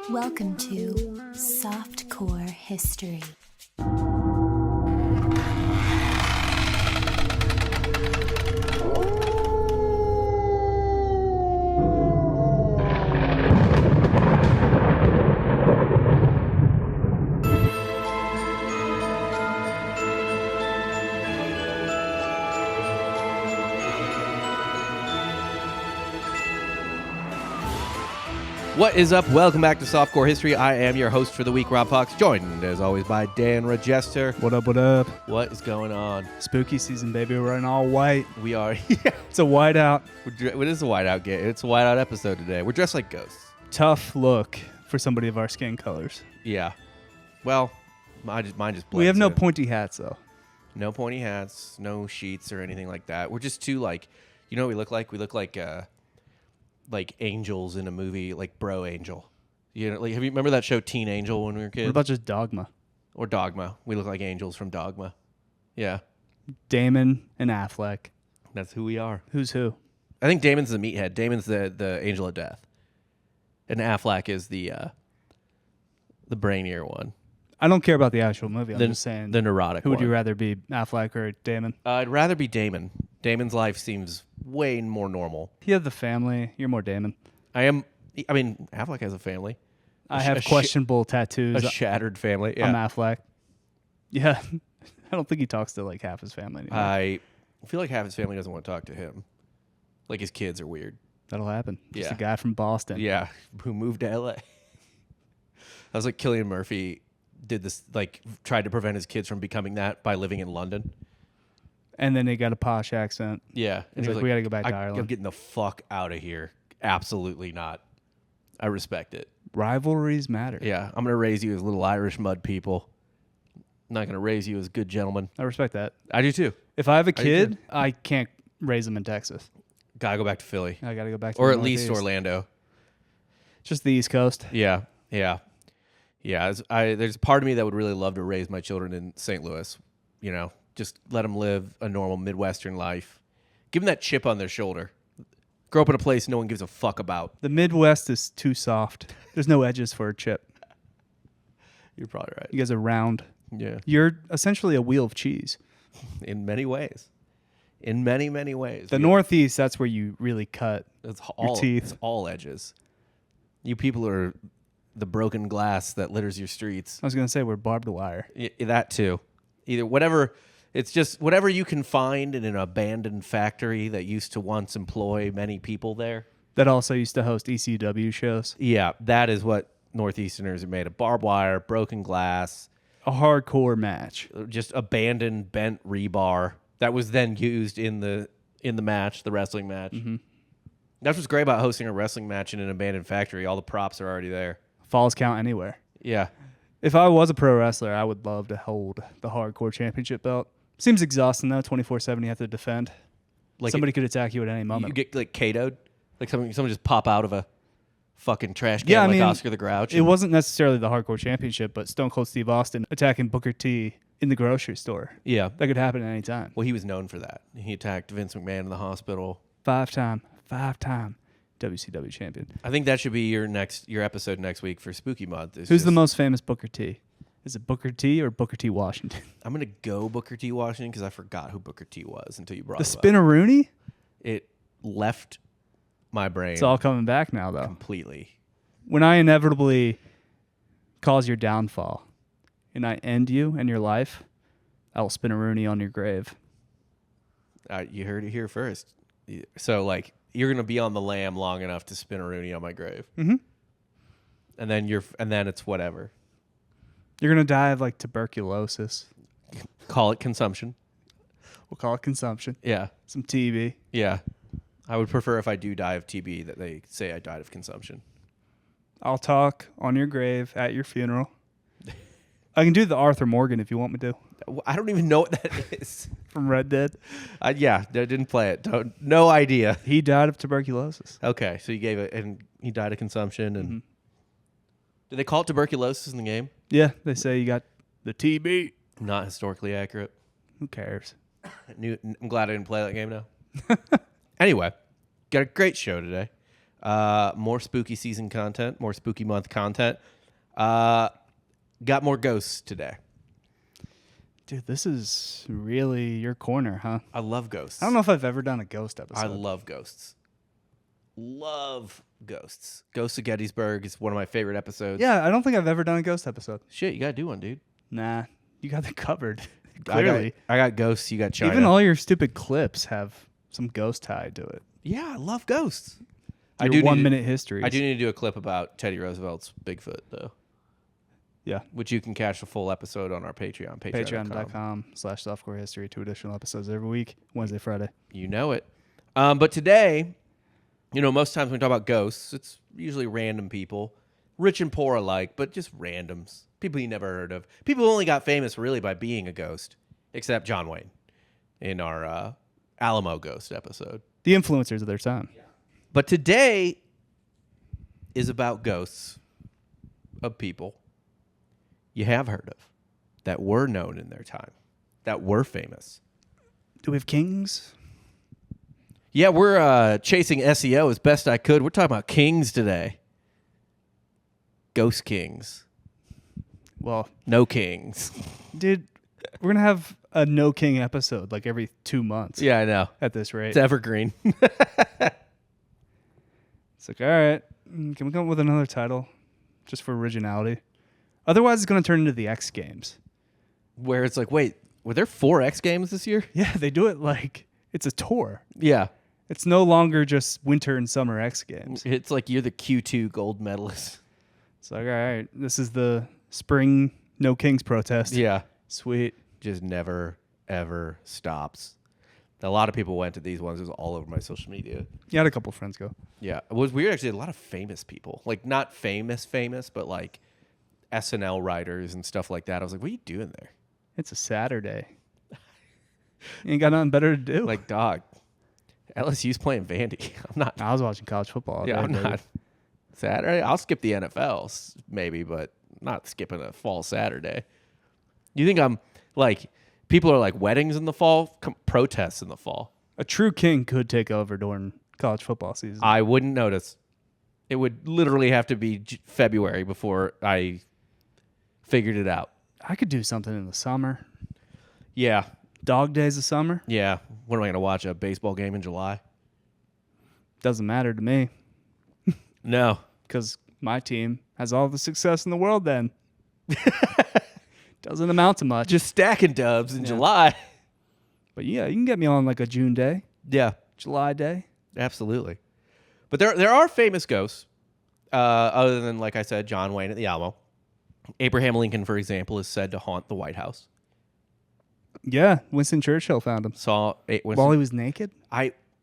Welcome to Softcore History. What is up? Welcome back to Softcore History. I am your host for the week, Rob Fox, joined as always by Dan Regester. What up, what up? What is going on? Spooky season, baby. We're in all white. We are. It's a whiteout. It is a whiteout game. It's a whiteout episode today. We're dressed like ghosts. Tough look for somebody of our skin colors. Yeah. Well, mine just blends We have no in. pointy hats, though. No pointy hats, no sheets or anything like that. We're just two, like, you know what we look like? We look like angels in a movie, like Bro Angel. You know, like, have you remember that show Teen Angel when we were kids? What about just Dogma? Or Dogma. We look like angels from Dogma. Yeah. Damon and Affleck. That's who we are. Who's who? I think Damon's the meathead. Damon's the angel of death. And Affleck is the brainier one. I don't care about the actual movie. I'm just saying. The neurotic Who one. would you rather be, Affleck or Damon? I'd rather be Damon. Damon's life seems way more normal. You have the family. You're more Damon. I mean, Affleck has a family. I have questionable tattoos. A shattered family. Yeah. I'm Affleck. Yeah. I don't think he talks to like half his family anymore. I feel like half his family doesn't want to talk to him. Like his kids are weird. That'll happen. Just Yeah. a guy from Boston. Yeah, who moved to LA. I was like, Cillian Murphy did this, like, tried to prevent his kids from becoming that by living in London. And then they got a posh accent. Yeah. He's he was like, we got to go back to I'm Ireland. getting the fuck out of here. Absolutely not. I respect it. Rivalries matter. Yeah, I'm going to raise you as little Irish mud people. I'm not going to raise you as good gentlemen. I respect that. I do too. If I have a do kid, too. I can't raise them in Texas. Gotta go back to Philly. I got to go back to Or the at least Northeast. Orlando. Just the East Coast. Yeah. There's a part of me that would really love to raise my children in St. Louis. You know, just let them live a normal Midwestern life. Give them that chip on their shoulder. Grow up in a place no one gives a fuck about. The Midwest is too soft. There's no edges for a chip. You're probably right. You guys are round. Yeah. You're essentially a wheel of cheese. In many ways. In many, many ways. The Northeast, that's where you really cut It's your all, teeth. It's all edges. You people are the broken glass that litters your streets. I was going to say we're barbed wire. That too. Either whatever. It's just whatever you can find in an abandoned factory that used to once employ many people there. That also used to host ECW shows. Yeah, that is what Northeasterners are made of. Barbed wire, broken glass, A hardcore match. just abandoned bent rebar that was then used in the match, the wrestling match. Mm-hmm. That's what's great about hosting a wrestling match in an abandoned factory. All the props are already there. Falls count anywhere. Yeah. If I was a pro wrestler, I would love to hold the hardcore championship belt. Seems exhausting, though, 24/7 you have to defend. Like Somebody could attack you at any moment. You get like KO'd? Like someone just pop out of a fucking trash can like Oscar the Grouch? It wasn't necessarily the hardcore championship, but Stone Cold Steve Austin attacking Booker T in the grocery store. Yeah. That could happen at any time. Well, he was known for that. He attacked Vince McMahon in the hospital. Five-time WCW champion. I think that should be your episode next week for Spooky Month. Who's the most famous Booker T? Is it Booker T or Booker T Washington? I'm going to go Booker T Washington because I forgot who Booker T was until you brought The it up. Spinneroonie? It left my brain It's all coming back now, though. completely. When I inevitably cause your downfall and I end you and your life, I will spin a Rooney on your grave. You heard it here first. So, like, you're going to be on the lam long enough to spin a Rooney on my grave. Mm-hmm. And then it's whatever. You're going to die of, like, tuberculosis. Call it consumption. We'll call it consumption. Yeah. Some TB. Yeah. I would prefer if I do die of TB that they say I died of consumption. I'll talk on your grave at your funeral. I can do the Arthur Morgan if you want me to. I don't even know what that is. From Red Dead. Yeah, I didn't play it. No idea. He died of tuberculosis. Okay, so you gave it, and he died of consumption. And Mm-hmm. Did they call it tuberculosis in the game? Yeah, they say you got the TB. Not historically accurate. Who cares? I'm glad I didn't play that game now. Anyway, got a great show today. More spooky season content, more spooky month content. Got more ghosts today. Dude, this is really your corner, huh? I love ghosts. I don't know if I've ever done a ghost episode. I love ghosts. Love ghosts. Ghosts of Gettysburg is one of my favorite episodes. Yeah, I don't think I've ever done a ghost episode. Shit, you got to do one, dude. Nah, you got that covered. Clearly. I got ghosts, you got China. Even all your stupid clips have some ghost tied to it. Yeah, I love ghosts. I do 1 minute history. I do need to do a clip about Teddy Roosevelt's Bigfoot, though. Yeah. Which you can catch the full episode on our Patreon. Patreon.com/softcore history. 2 additional episodes every week, Wednesday, Friday. You know it. But today, most times when we talk about ghosts, it's usually random people, rich and poor alike, but just randoms. People you never heard of. People who only got famous really by being a ghost, except John Wayne in our Alamo Ghost episode. The influencers of their time. Yeah. But today is about ghosts of people you have heard of, that were known in their time, that were famous. Do we have kings? Yeah, we're chasing SEO as best I could. We're talking about kings today. Ghost kings. Well, no kings. Dude, we're going to have a no king episode like every 2 months. Yeah, I know. At this rate. It's evergreen. It's like, all right, can we come up with another title just for originality? Otherwise, it's going to turn into the X Games. Where it's like, wait, were there 4 X Games this year? Yeah, they do it like it's a tour. Yeah. It's no longer just winter and summer X Games. It's like you're the Q2 gold medalist. It's like, all right, this is the spring no kings protest. Yeah. Sweet. Just never, ever stops. A lot of people went to these ones. It was all over my social media. Yeah, I had a couple friends go. Yeah. It was weird, actually. A lot of famous people. Like, not famous, but like SNL writers and stuff like that. I was like, what are you doing there? It's a Saturday. You ain't got nothing better to do. Like, dog, LSU's playing Vandy. I'm not. I was watching college football all day, I'm baby. not. Saturday? I'll skip the NFL, maybe, but not skipping a fall Saturday. You think I'm like, people are like weddings in the fall, protests in the fall. A true king could take over during college football season. I wouldn't notice. It would literally have to be February before I figured it out. I could do something in the summer. Yeah. Dog days of summer? Yeah. What am I going to watch, a baseball game in July? Doesn't matter to me. No. Because my team has all the success in the world then. Doesn't amount to much. Just stacking dubs in July. But yeah, you can get me on like a June day. Yeah. July day. Absolutely. But there are famous ghosts, other than, like I said, John Wayne at the Alamo. Abraham Lincoln, for example, is said to haunt the White House. Yeah, Winston Churchill found him. While he was naked?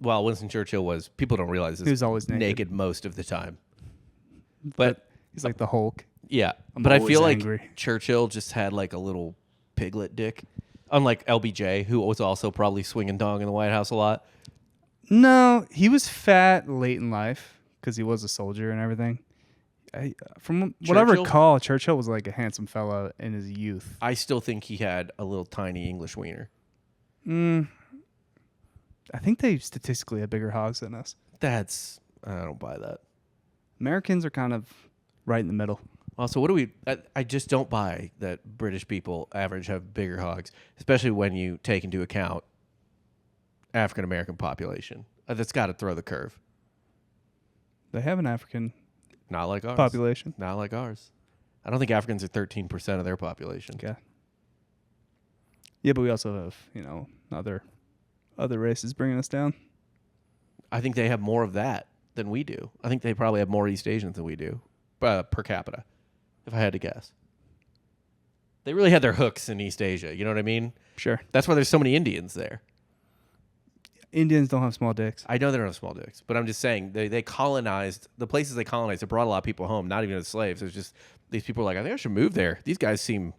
Winston Churchill was, people don't realize this. He was always naked most of the time. But he's like the Hulk. Yeah. But I feel like Churchill just had like a little piglet dick. Unlike LBJ, who was also probably swinging dong in the White House a lot. No, he was fat late in life because he was a soldier and everything. From what I recall, Churchill was like a handsome fella in his youth. I still think he had a little tiny English wiener. I think they statistically have bigger hogs than us. I don't buy that. Americans are kind of right in the middle. Also, I just don't buy that British people average have bigger hogs, especially when you take into account African American population. That's got to throw the curve. They have an African not like ours population. Not like ours. I don't think Africans are 13% of their population. Okay. Yeah, but we also have, other races bringing us down. I think they have more of that than we do. I think they probably have more East Asians than we do per capita, if I had to guess. They really had their hooks in East Asia. You know what I mean? Sure. That's why there's so many Indians there. Indians don't have small dicks. I know they don't have small dicks, but I'm just saying they colonized the places they colonized. They brought a lot of people home, not even as slaves. It was just these people were like, I think I should move there. These guys seem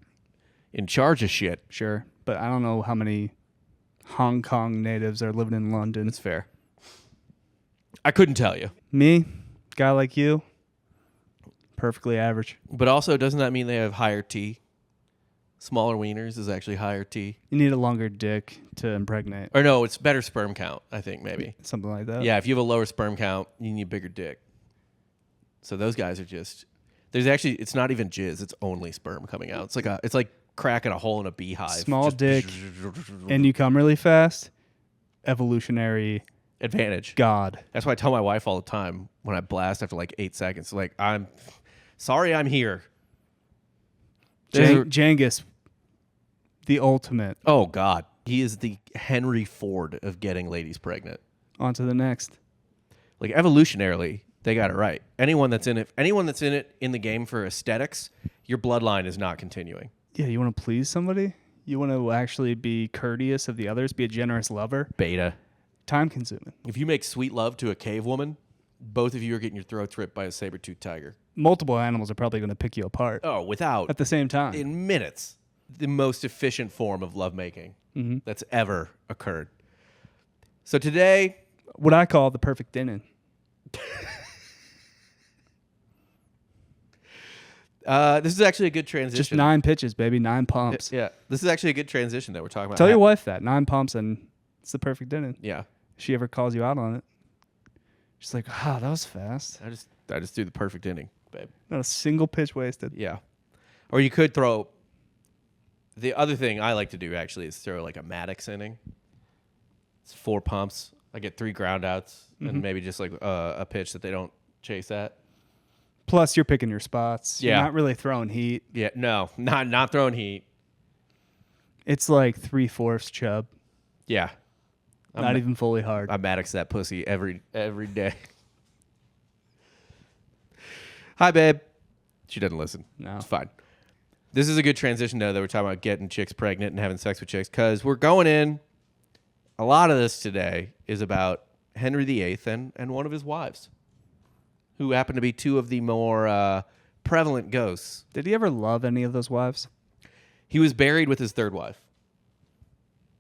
in charge of shit. Sure, but I don't know how many Hong Kong natives are living in London. It's fair. I couldn't tell you. Me, guy like you, perfectly average. But also, doesn't that mean they have higher T? Smaller wieners is actually higher T. You need a longer dick to impregnate. Or no, it's better sperm count, I think, maybe. Something like that. Yeah, if you have a lower sperm count, you need a bigger dick. So those guys are just. It's not even jizz. It's only sperm coming out. It's like cracking a hole in a beehive. Small Just dick, and you come really fast. Evolutionary advantage. God. That's why I tell my wife all the time when I blast after like 8 seconds. Like, I'm sorry I'm here. Genghis, the ultimate. Oh, God. He is the Henry Ford of getting ladies pregnant. On to the next. Like, evolutionarily, they got it right. Anyone that's in it in the game for aesthetics, your bloodline is not continuing. Yeah, you want to please somebody? You want to actually be courteous of the others, be a generous lover? Beta. Time consuming. If you make sweet love to a cave woman, both of you are getting your throats ripped by a saber-toothed tiger. Multiple animals are probably going to pick you apart. Oh, without. At the same time. In minutes. The most efficient form of lovemaking that's ever occurred. So today... What I call the perfect inning. This is actually a good transition. Just 9 pitches, baby. 9 pumps. Yeah. This is actually a good transition that we're talking about. Tell your wife that. 9 pumps and it's the perfect inning. Yeah. If she ever calls you out on it, she's like, "Wow, that was fast. I just threw the perfect inning, babe. Not a single pitch wasted." Yeah. Or you could throw... The other thing I like to do, actually, is throw like a Maddox inning. It's 4 pumps. I get 3 ground outs and maybe just like a pitch that they don't chase at. Plus, you're picking your spots. Yeah. You're not really throwing heat. Yeah, no, not throwing heat. It's like 3/4 chub. Yeah. Not even fully hard. I Maddox that pussy every day. Hi, babe. She doesn't listen. No. It's fine. This is a good transition, though, that we're talking about getting chicks pregnant and having sex with chicks, because we're going in. A lot of this today is about Henry VIII and one of his wives, who happen to be 2 of the more prevalent ghosts. Did he ever love any of those wives? He was buried with his 3rd wife.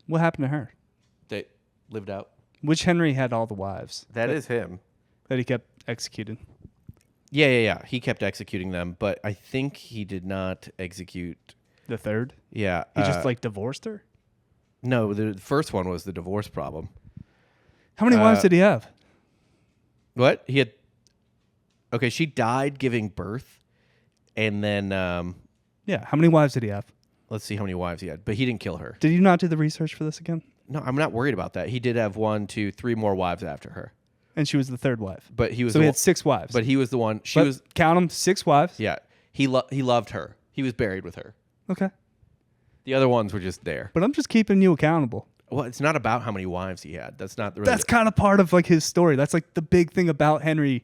What happened to her? They lived out. Which Henry had all the wives? That is him. That he kept executing. Yeah. He kept executing them, but I think he did not execute. The 3rd? Yeah. He just like divorced her? No, the first one was the divorce problem. How many wives did he have? What? He had... Okay, she died giving birth, and then... Yeah, how many wives did he have? Let's see how many wives he had, but he didn't kill her. Did you not do the research for this again? No, I'm not worried about that. He did have 1, 2, 3 more wives after her. And she was the 3rd wife. But he was so he had 6 wives. But he was the one... Count them, 6 wives? Yeah. He loved her. He was buried with her. Okay. The other ones were just there. But I'm just keeping you accountable. Well, it's not about how many wives he had. That's not the... That's kind of part of like his story. That's like the big thing about Henry.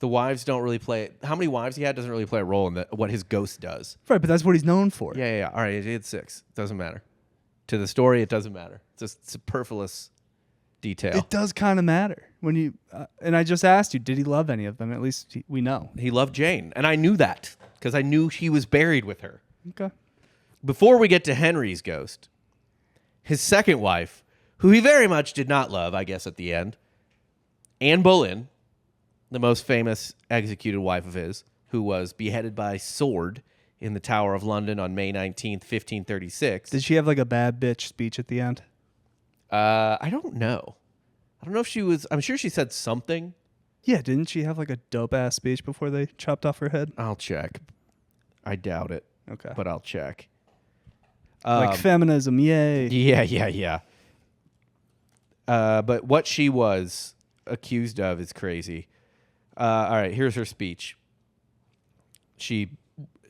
The wives don't really play... How many wives he had doesn't really play a role in what his ghost does. Right, but that's what he's known for. Yeah. All right, he had 6. Doesn't matter. To the story, it doesn't matter. It's a superfluous detail. It does kind of matter. When you and I just asked you, did he love any of them? At least we know. He loved Jane, and I knew that because I knew he was buried with her. Okay. Before we get to Henry's ghost, his 2nd wife, who he very much did not love, I guess, at the end, Anne Boleyn, the most famous executed wife of his, who was beheaded by sword in the Tower of London on May 19th, 1536. Did she have like a bad bitch speech at the end? I don't know. I don't know if she was... I'm sure she said something. Yeah, didn't she have like a dope-ass speech before they chopped off her head? I'll check. I doubt it. Okay. But I'll check. Like feminism, yay. Yeah. But what she was accused of is crazy. All right, here's her speech.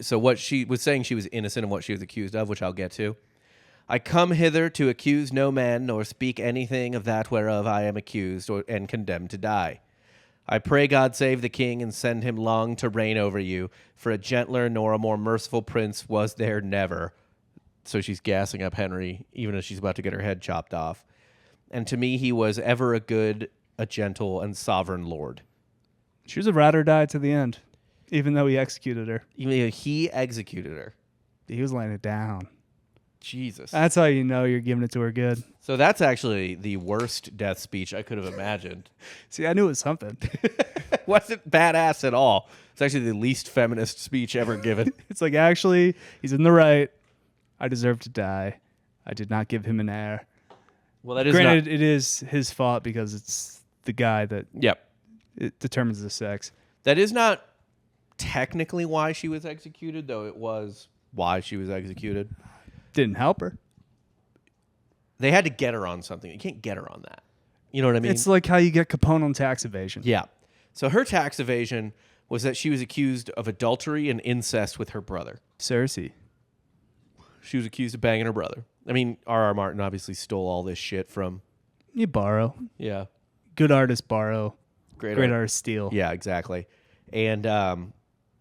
So what she was saying, she was innocent of what she was accused of, which I'll get to. I come hither to accuse no man, nor speak anything of that whereof I am accused and condemned to die. I pray God save the king and send him long to reign over you, for a gentler nor a more merciful prince was there never. So she's gassing up Henry, even as she's about to get her head chopped off. And to me he was ever a good, a gentle, and sovereign lord. She was a ride or die to the end, even though he executed her. Even though he executed her. He was laying it down. Jesus. That's how you know you're giving it to her good. So that's actually the worst death speech I could have imagined. See, I knew it was something. Wasn't badass at all. It's actually the least feminist speech ever given. It's like, actually, he's in the right. I deserve to die. I did not give him an heir. Well, that is Granted, it is his fault because it's the guy that Yep. it determines the sex. That is not technically why she was executed, though it was why she was executed. Didn't help her. They had to get her on something. You can't get her on that. You know what I mean? It's like how you get Capone on tax evasion. Yeah. So her tax evasion was that she was accused of adultery and incest with her brother. Cersei. She was accused of banging her brother. I mean, R.R. Martin obviously stole all this shit from... You borrow. Yeah. Good artists borrow. Great art. artists steal. Yeah, exactly. And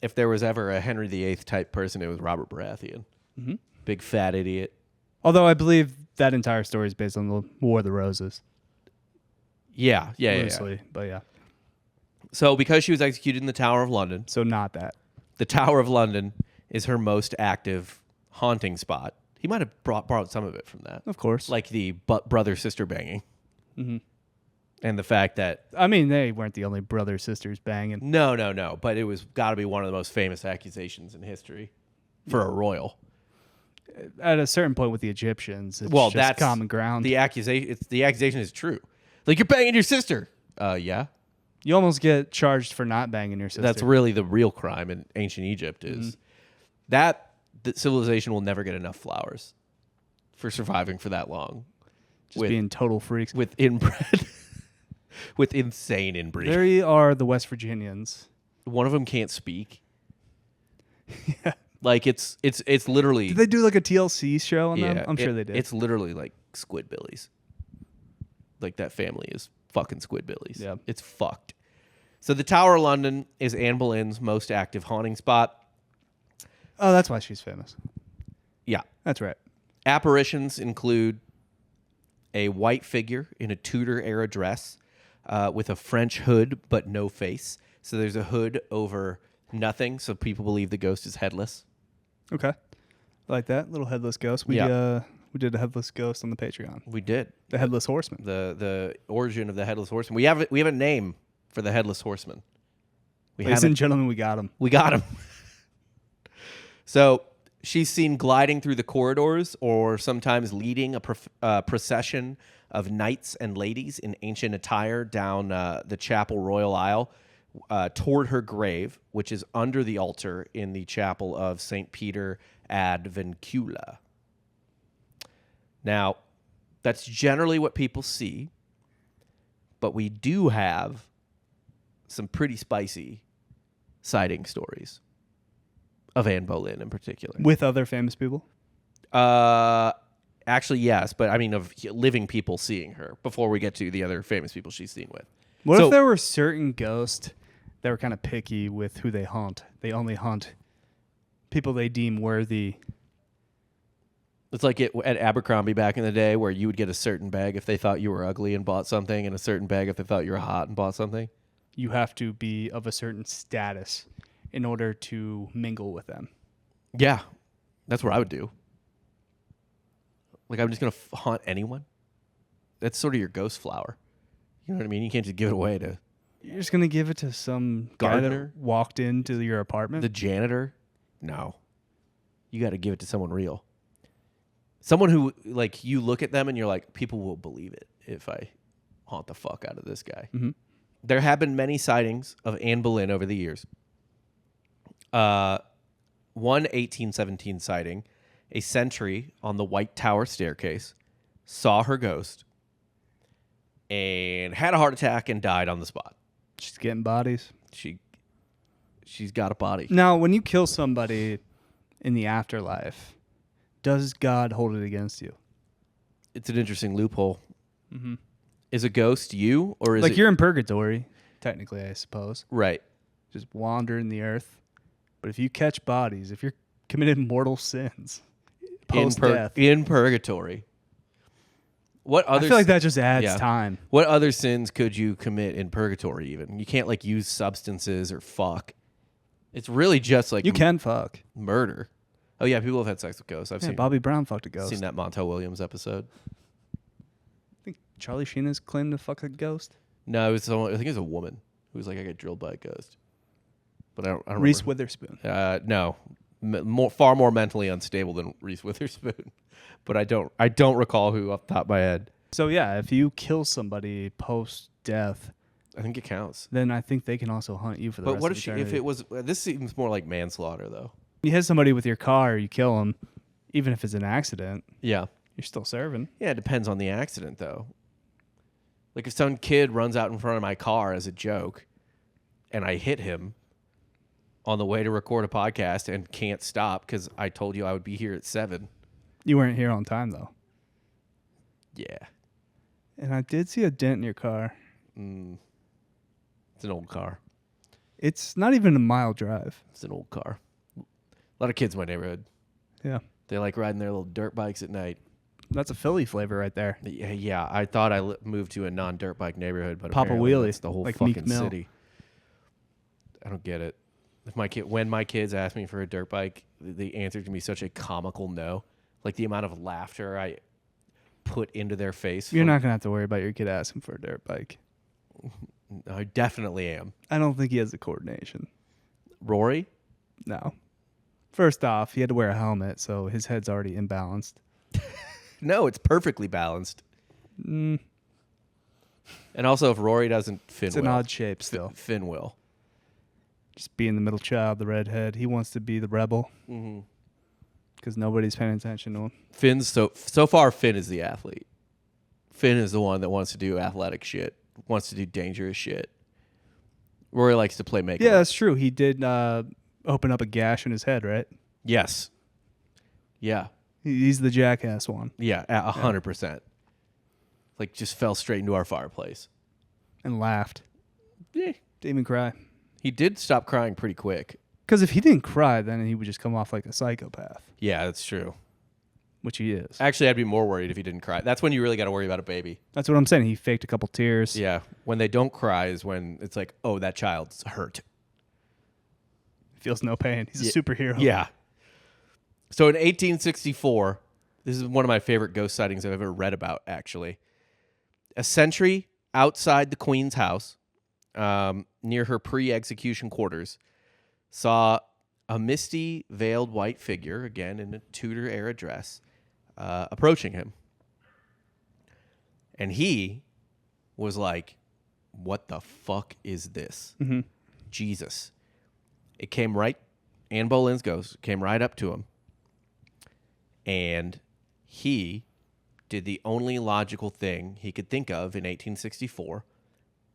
if there was ever a Henry VIII type person, it was Robert Baratheon. Mm-hmm. Big fat idiot. Although I believe that entire story is based on the War of the Roses. Yeah. But yeah. So because she was executed in the Tower of London... So not that. The Tower of London is her most active haunting spot. He might have borrowed some of it from that. Of course. Like the brother-sister banging. Mm-hmm. And the fact that... I mean, they weren't the only brother-sisters banging. No. But it was got to be one of the most famous accusations in history for a royal. At a certain point with the Egyptians, it's just that's common ground. The accusation is true. Like, you're banging your sister. Yeah. You almost get charged for not banging your sister. That's really the real crime in ancient Egypt is that the civilization will never get enough flowers for surviving for that long. Just being total freaks. With inbred. With insane inbreeding. There are the West Virginians. One of them can't speak. Yeah. Like, it's literally... Did they do like a TLC show on them? I'm sure they did. It's literally like Squidbillies. Like, that family is fucking Squidbillies. Yeah. It's fucked. So the Tower of London is Anne Boleyn's most active haunting spot. Oh, that's why she's famous. Yeah. That's right. Apparitions include a white figure in a Tudor-era dress with a French hood but no face. So there's a hood over nothing, so people believe the ghost is headless. Okay. I like that. Little headless ghost. We did a headless ghost on the Patreon. We did. The Headless Horseman. The origin of the Headless Horseman. We have a name for the Headless Horseman. Ladies and gentlemen, we got him. We got him. So she's seen gliding through the corridors or sometimes leading a procession of knights and ladies in ancient attire down the Chapel Royal Aisle toward her grave, which is under the altar in the Chapel of St. Peter ad Vincula. Now, that's generally what people see, but we do have some pretty spicy sighting stories of Anne Boleyn in particular. With other famous people? Actually, yes, but I mean of living people seeing her before we get to the other famous people she's seen with. What if there were certain ghosts that were kind of picky with who they haunt? They only haunt people they deem worthy. It's like at Abercrombie back in the day where you would get a certain bag if they thought you were ugly and bought something, and a certain bag if they thought you were hot and bought something. You have to be of a certain status in order to mingle with them. Yeah, that's what I would do. Like, I'm just going to haunt anyone? That's sort of your ghost flower. You know what I mean? You can't just give it away to... You're just going to give it to some gardener guy that walked into your apartment? The janitor? No. You got to give it to someone real. Someone who, like, you look at them and you're like, people will believe it if I haunt the fuck out of this guy. Mm-hmm. There have been many sightings of Anne Boleyn over the years. One 1817 sighting, a sentry on the White Tower staircase saw her ghost and had a heart attack and died on the spot. She's getting bodies. She's got a body. Now, when you kill somebody in the afterlife, does God hold it against you? It's an interesting loophole. Mm-hmm. Is a ghost you, or is like it... you're in purgatory, technically, I suppose. Right. Just wandering the earth. But if you catch bodies, if you're committed mortal sins post-death... In purgatory. What other... I feel like that just adds time. What other sins could you commit in purgatory even? You can't, like, use substances or fuck. It's really just, like... You can fuck. Murder. Oh, yeah, people have had sex with ghosts. I've seen Bobby Brown fucked a ghost. Seen that Montel Williams episode. I think Charlie Sheen has claimed to fuck a ghost. No, it was someone, I think it was a woman who was like, I got drilled by a ghost. But I don't Reese remember. Witherspoon. No. Far more mentally unstable than Reese Witherspoon. But I don't recall who off the top of my head. So, yeah, if you kill somebody post-death, I think it counts. then I think they can also hunt you for the But rest what of if she, eternity. if it was? This seems more like manslaughter, though. You hit somebody with your car, you kill them, even if it's an accident, Yeah. you're still serving. Yeah, it depends on the accident, though. Like if some kid runs out in front of my car as a joke, and I hit him on the way to record a podcast and can't stop because I told you I would be here at 7. You weren't here on time, though. Yeah. And I did see a dent in your car. It's an old car. It's not even a mile drive. It's an old car. A lot of kids in my neighborhood. Yeah. They like riding their little dirt bikes at night. That's a Philly flavor right there. Yeah, I thought I moved to a non-dirt bike neighborhood, but Papa apparently Wheelie, that's the whole like Meek fucking Mill. city. I don't get it. When my kids ask me for a dirt bike, the answer can be such a comical no. Like the amount of laughter I put into their face. You're not going to have to worry about your kid asking for a dirt bike. I definitely am. I don't think he has the coordination. Rory? No. First off, he had to wear a helmet, so his head's already imbalanced. No, it's perfectly balanced. And also, if Rory doesn't, Finn It's will. an odd shape still. Finn will. Just being the middle child, the redhead. He wants to be the rebel. Because nobody's paying attention to him. Finn's so far, Finn is the athlete. Finn is the one that wants to do athletic shit, wants to do dangerous shit. Rory likes to play makeup. Yeah, that's true. He did open up a gash in his head, right? Yes. Yeah. He's the jackass one. Yeah, 100%. Like, just fell straight into our fireplace. And laughed. Yeah. Didn't even cry. He did stop crying pretty quick. Because if he didn't cry, then he would just come off like a psychopath, Yeah, that's true. which he is. Actually, I'd be more worried if he didn't cry. That's when you really got to worry about a baby. That's what I'm saying. He faked a couple tears. Yeah. When they don't cry is when it's like, oh, that child's hurt. Feels no pain. He's a superhero. Yeah. So in 1864, this is one of my favorite ghost sightings I've ever read about, actually. A sentry outside the Queen's house, near her pre-execution quarters, saw a misty, veiled white figure, again in a Tudor-era dress, approaching him. And he was like, what the fuck is this? Mm-hmm. Jesus. It came right, Anne Boleyn's ghost came right up to him. And he did the only logical thing he could think of in 1864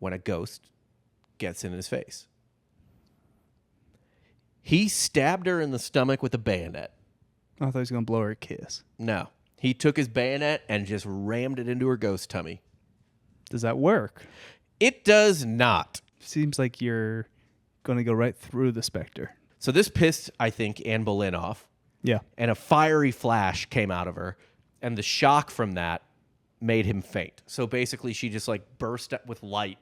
when a ghost gets in his face. He stabbed her in the stomach with a bayonet. I thought he was going to blow her a kiss. No. He took his bayonet and just rammed it into her ghost tummy. Does that work? It does not. Seems like you're going to go right through the specter. So this pissed, I think, Anne Boleyn off. Yeah. And a fiery flash came out of her. And the shock from that made him faint. So basically, she just like burst up with light.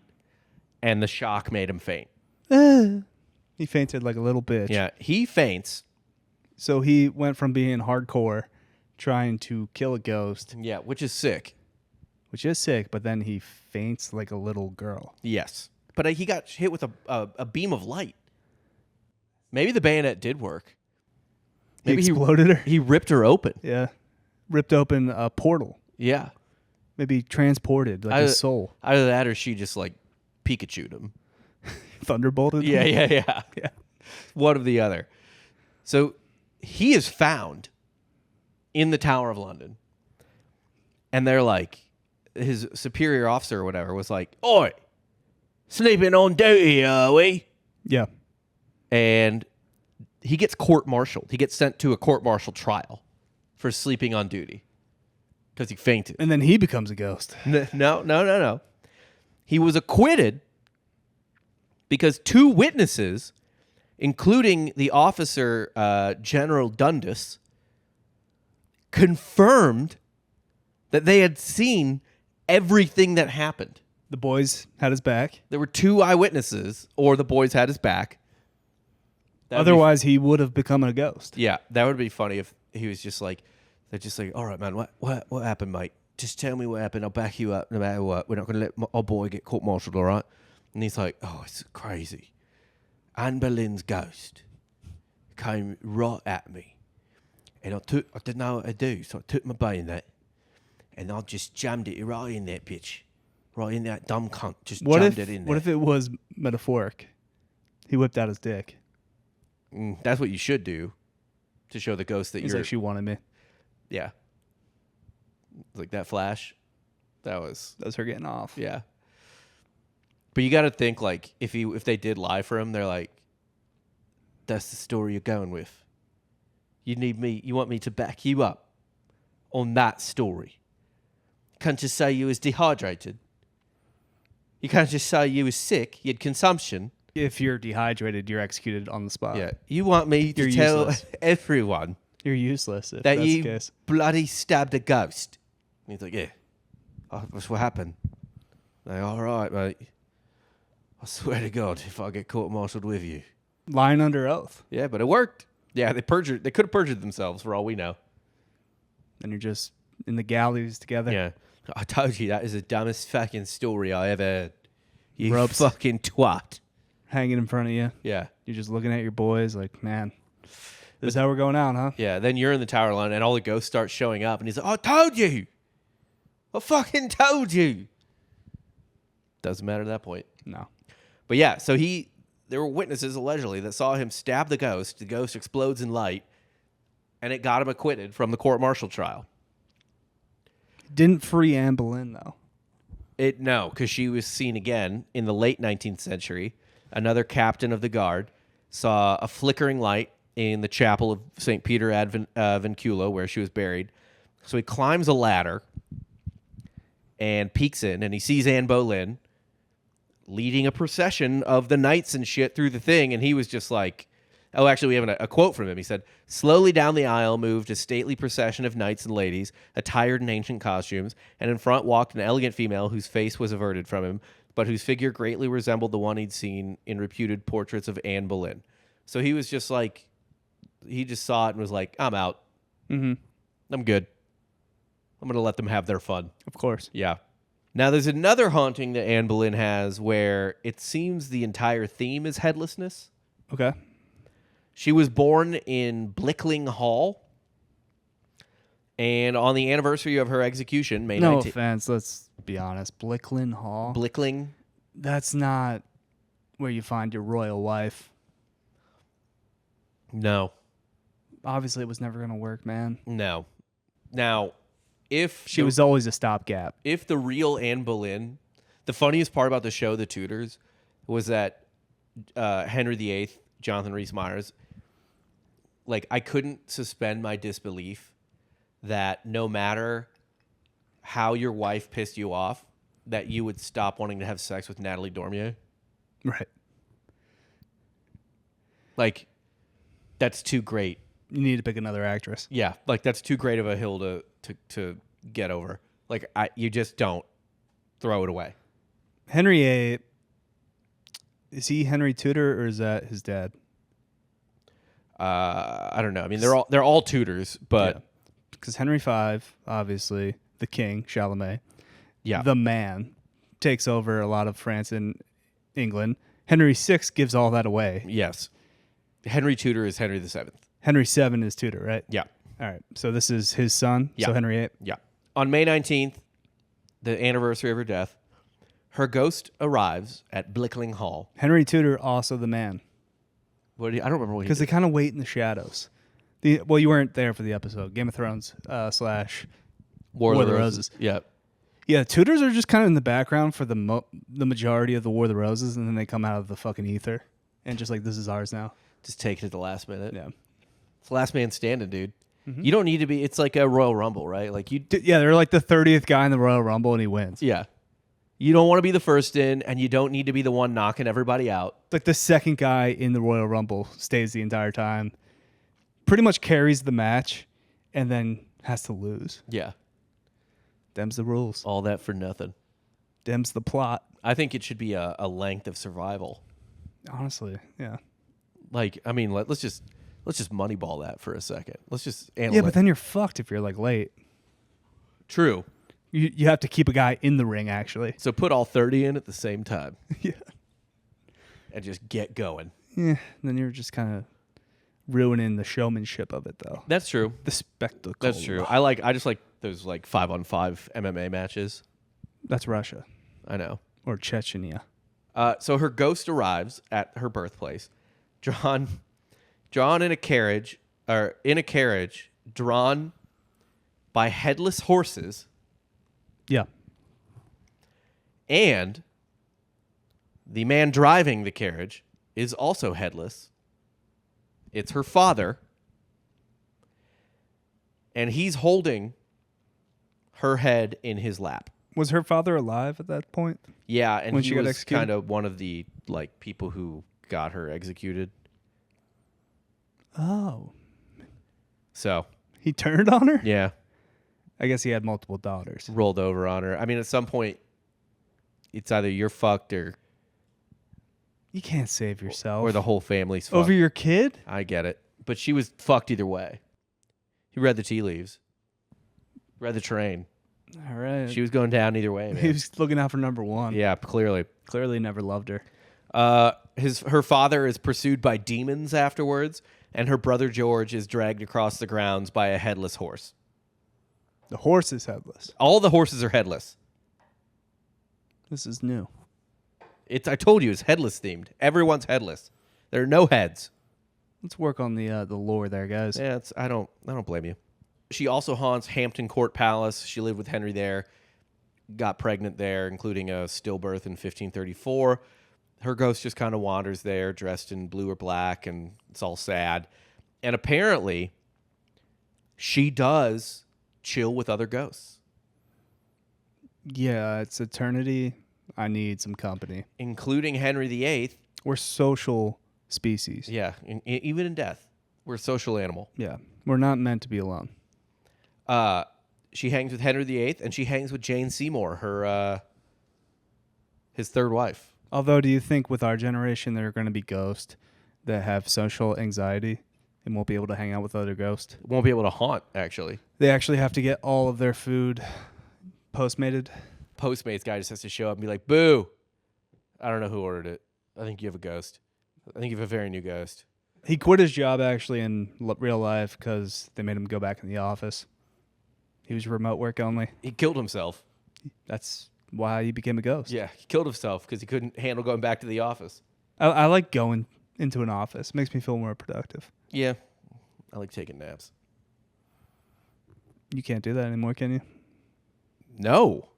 And the shock made him faint. He fainted like a little bitch. Yeah, he faints. So he went from being hardcore, trying to kill a ghost, Yeah, which is sick. which is sick, but then he faints like a little girl. Yes. But he got hit with a beam of light. Maybe the bayonet did work. He Maybe exploded her. He ripped her open. Yeah. Ripped open a portal. Yeah. Maybe transported like his soul. Either that or she just like Pikacha'd him. Thunderbolted. Yeah, him. yeah. One of the other. So he is found in the Tower of London. And they're like, his superior officer or whatever was like, "Oi, sleeping on duty, are we?" Yeah. And he gets court-martialed. He gets sent to a court-martial trial for sleeping on duty because he fainted. And then he becomes a ghost. No. He was acquitted because 2 witnesses, including the officer General Dundas, confirmed that they had seen everything that happened. The boys had his back. There were 2 eyewitnesses, or the boys had his back. Otherwise, he would have become a ghost. Yeah, that would be funny if he was just like, they're just like, all right, man, what happened, mate? Just tell me what happened. I'll back you up no matter what. We're not going to let our boy get court-martialed, all right? And he's like, oh, it's crazy. Anne Boleyn's ghost came right at me. And I didn't know what to do, so I took my bayonet and I just jammed it right in that bitch. right in that dumb cunt. Just What jammed if it in there. what if it was metaphoric? He whipped out his dick. That's what you should do to show the ghost that He's you're. like, she wanted me. Yeah. Like that flash. That was her getting off. yeah. But you got to think like if they did lie for him, they're like, that's the story you're going with. You want me to back you up on that story. You can't just say you was dehydrated. You can't just say you was sick, you had consumption. If you're dehydrated, you're executed on the spot. Yeah. You want me to You're tell useless. everyone You're useless if that that's you the case. bloody stabbed a ghost. And he's like, yeah. Oh, that's what happened. Like, all right, mate. I swear to God, if I get court-martialed with you. Lying under oath. Yeah, but it worked. Yeah, they could have perjured themselves for all we know. And you're just in the galleys together. Yeah. I told you that is the dumbest fucking story I ever heard. You Ropes. fucking twat. Hanging in front of you. Yeah. You're just looking at your boys like, man, this is how we're going out, huh? Yeah, then you're in the tower line and all the ghosts start showing up and he's like, I told you. I fucking told you. Doesn't matter at that point. No. But yeah, so there were witnesses allegedly that saw him stab the ghost. The ghost explodes in light, and it got him acquitted from the court-martial trial. Didn't free Anne Boleyn, though. No, because she was seen again in the late 19th century. Another captain of the guard saw a flickering light in the chapel of St. Peter ad Vincula, where she was buried. So he climbs a ladder and peeks in, and he sees Anne Boleyn leading a procession of the knights and shit through the thing, and he was just like, oh, actually, we have a quote from him. He said, slowly down the aisle moved a stately procession of knights and ladies, attired in ancient costumes, and in front walked an elegant female whose face was averted from him, but whose figure greatly resembled the one he'd seen in reputed portraits of Anne Boleyn. So he was just like, he just saw it and was like, I'm out. Mm-hmm. I'm good. I'm going to let them have their fun. Of course. Yeah. Now, there's another haunting that Anne Boleyn has where it seems the entire theme is headlessness. Okay. She was born in Blickling Hall, and on the anniversary of her execution, May No 19th... offense, let's be honest. Blickling Hall? Blickling? That's not where you find your royal wife. No. Obviously, it was never going to work, man. No. Now, if... She was always a stopgap. If the real Anne Boleyn... The funniest part about the show, The Tudors, was that Henry VIII, Jonathan Rhys-Meyers... Like, I couldn't suspend my disbelief that no matter how your wife pissed you off, that you would stop wanting to have sex with Natalie Dormier. Right. Like, that's too great. You need to pick another actress. Yeah, like, that's too great of a hill to get over. Like, you just don't throw it away. Henry VIII, is he Henry Tudor or is that his dad? I don't know. I mean, they're all Tudors, but because Henry V, obviously the king, Charlemagne, yeah, the man, takes over a lot of France and England. Henry VI gives all that away. Yes, Henry Tudor is Henry VII. Henry VII is Tudor, right? Yeah. All right. So this is his son. Yeah. So Henry VIII. Yeah. On May 19th, the anniversary of her death, her ghost arrives at Blickling Hall. Henry Tudor, also the man. I don't remember what he Because they kind of wait in the shadows. Well, you weren't there for the episode. Game of Thrones / War of the Roses. Yeah. Yeah, Tudors are just kind of in the background for the majority of the War of the Roses, and then they come out of the fucking ether and just like, this is ours now. Just take it at the last minute. Yeah. It's the last man standing, dude. Mm-hmm. You don't need to be. It's like a Royal Rumble, right? Like Yeah, they're like the 30th guy in the Royal Rumble, and he wins. Yeah. You don't want to be the first in, and you don't need to be the one knocking everybody out. Like the second guy in the Royal Rumble stays the entire time, pretty much carries the match, and then has to lose. Yeah. Them's the rules. All that for nothing. Them's the plot. I think it should be a length of survival. Honestly, yeah. Like, I mean, let's just moneyball that for a second. Let's just analyze. Yeah, but then you're fucked if you're like late. True. You have to keep a guy in the ring, actually. So put all 30 in at the same time. Yeah. And just get going. Yeah. Then you're just kind of ruining the showmanship of it, though. That's true. The spectacle. That's true. I just like those like 5-on-5 MMA matches. That's Russia. I know. Or Chechnya. So her ghost arrives at her birthplace, drawn in a carriage, drawn by headless horses. Yeah. And the man driving the carriage is also headless. It's her father. And he's holding her head in his lap. Was her father alive at that point? Yeah, and when he she got was executed? kind of one of the people who got her executed. Oh. So He turned on her? yeah, I guess he had multiple daughters. rolled over on her. I mean, at some point, it's either you're fucked or You can't save yourself. the whole family's fucked. Over your kid? I get it, but she was fucked either way. He read the tea leaves. Read the train. All right. She was going down either way, man. He was looking out for number one. Yeah, clearly. Clearly never loved her. Her father is pursued by demons afterwards, and her brother George is dragged across the grounds by a headless horse. The horse is headless. All the horses are headless. This is new. I told you it's headless themed. Everyone's headless. There are no heads. Let's work on the lore there, guys. Yeah, I don't blame you. She also haunts Hampton Court Palace. She lived with Henry there, got pregnant there, including a stillbirth in 1534. Her ghost just kind of wanders there, dressed in blue or black, and it's all sad. And apparently, she does chill with other ghosts, Yeah, it's eternity. I need some company. including Henry VIII. We're social species. Yeah, even in death, we're a social animal. Yeah. We're not meant to be alone. She hangs with Henry VIII, and she hangs with Jane Seymour, his third wife. Although, do you think with our generation there are going to be ghosts that have social anxiety and won't be able to hang out with other ghosts? Won't be able to haunt, actually. They actually have to get all of their food postmated. Postmates guy just has to show up and be like, boo. I don't know who ordered it. I think you have a ghost. I think you have a very new ghost. He quit his job actually in real life because they made him go back in the office. He was remote work only. He killed himself. That's why he became a ghost. Yeah, he killed himself because he couldn't handle going back to the office. I like going into an office. It makes me feel more productive. Yeah, I like taking naps. You can't do that anymore, can you? No,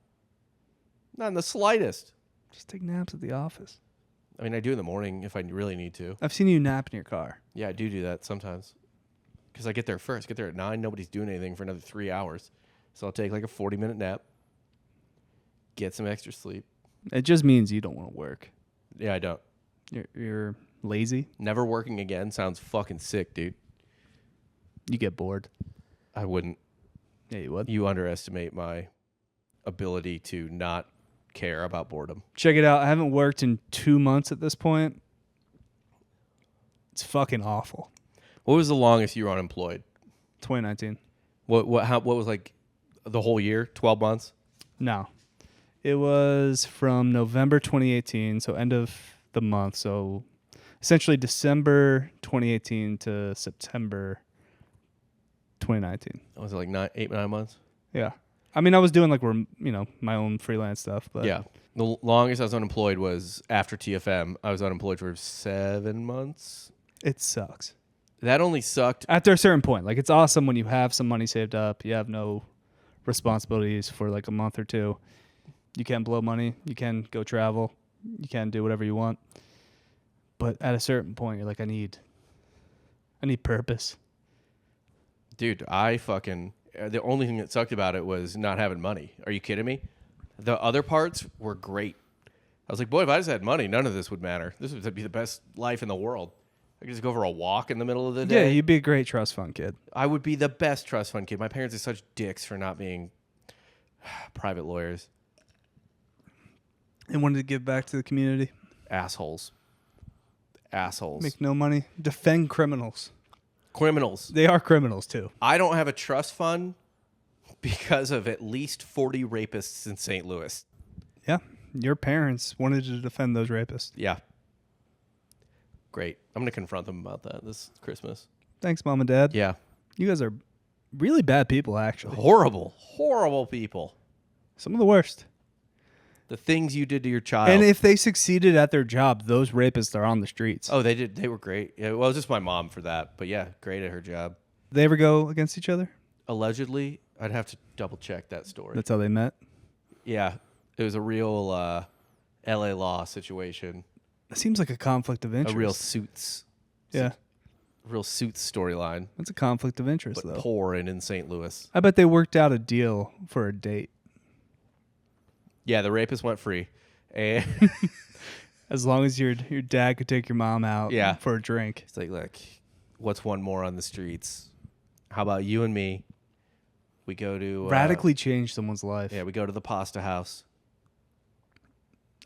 not in the slightest. Just take naps at the office. I mean, I do in the morning if I really need to. I've seen you nap in your car. Yeah, I do that sometimes because I get there first. Get there at 9. Nobody's doing anything for another 3 hours. So I'll take like a 40-minute nap, get some extra sleep. It just means you don't want to work. Yeah, I don't. You're lazy. Never working again sounds fucking sick, dude. You get bored. I wouldn't. Yeah, you would. You underestimate my ability to not care about boredom. Check it out. I haven't worked in 2 months at this point. It's fucking awful. What was the longest you were unemployed? 2019. What was like the whole year? 12 months? No. It was from November 2018, so end of the month. So essentially December 2018 to September 2019. Was it like 8, 9 months? Yeah. I mean, I was doing like my own freelance stuff, but Yeah. The longest I was unemployed was after TFM. I was unemployed for 7 months. it sucks. That only sucked. After a certain point, like it's awesome when you have some money saved up, you have no responsibilities for like a month or two. You can blow money, you can go travel, you can do whatever you want. But at a certain point, you're like, I need purpose. Dude, the only thing that sucked about it was not having money. Are you kidding me? The other parts were great. I was like, boy, if I just had money, none of this would matter. This would be the best life in the world. I could just go for a walk in the middle of the day. Yeah, you'd be a great trust fund kid. I would be the best trust fund kid. My parents are such dicks for not being private lawyers. And wanted to give back to the community. Assholes. Make no money. Defend criminals. Criminals. They are criminals too. I don't have a trust fund because of at least 40 rapists in St. Louis. Yeah. Your parents wanted to defend those rapists. Yeah. Great. I'm going to confront them about that this Christmas. Thanks, Mom and Dad. Yeah. You guys are really bad people, actually. Horrible people. Some of the worst. The things you did to your child. And if they succeeded at their job, those rapists are on the streets. Oh, they did. They were great. Yeah, well, it was just my mom for that. But yeah, great at her job. They ever go against each other? Allegedly, I'd have to double check that story. That's how they met? Yeah, it was a real LA law situation. That seems like a conflict of interest. A real suits. Yeah. Real suits storyline. That's a conflict of interest, But though. poor and in St. Louis. I bet they worked out a deal for a date. Yeah, the rapist went free. And As long as your dad could take your mom out Yeah. for a drink. it's like, look, what's one more on the streets? How about you and me? We go to... Radically change someone's life. Yeah, we go to the Pasta House.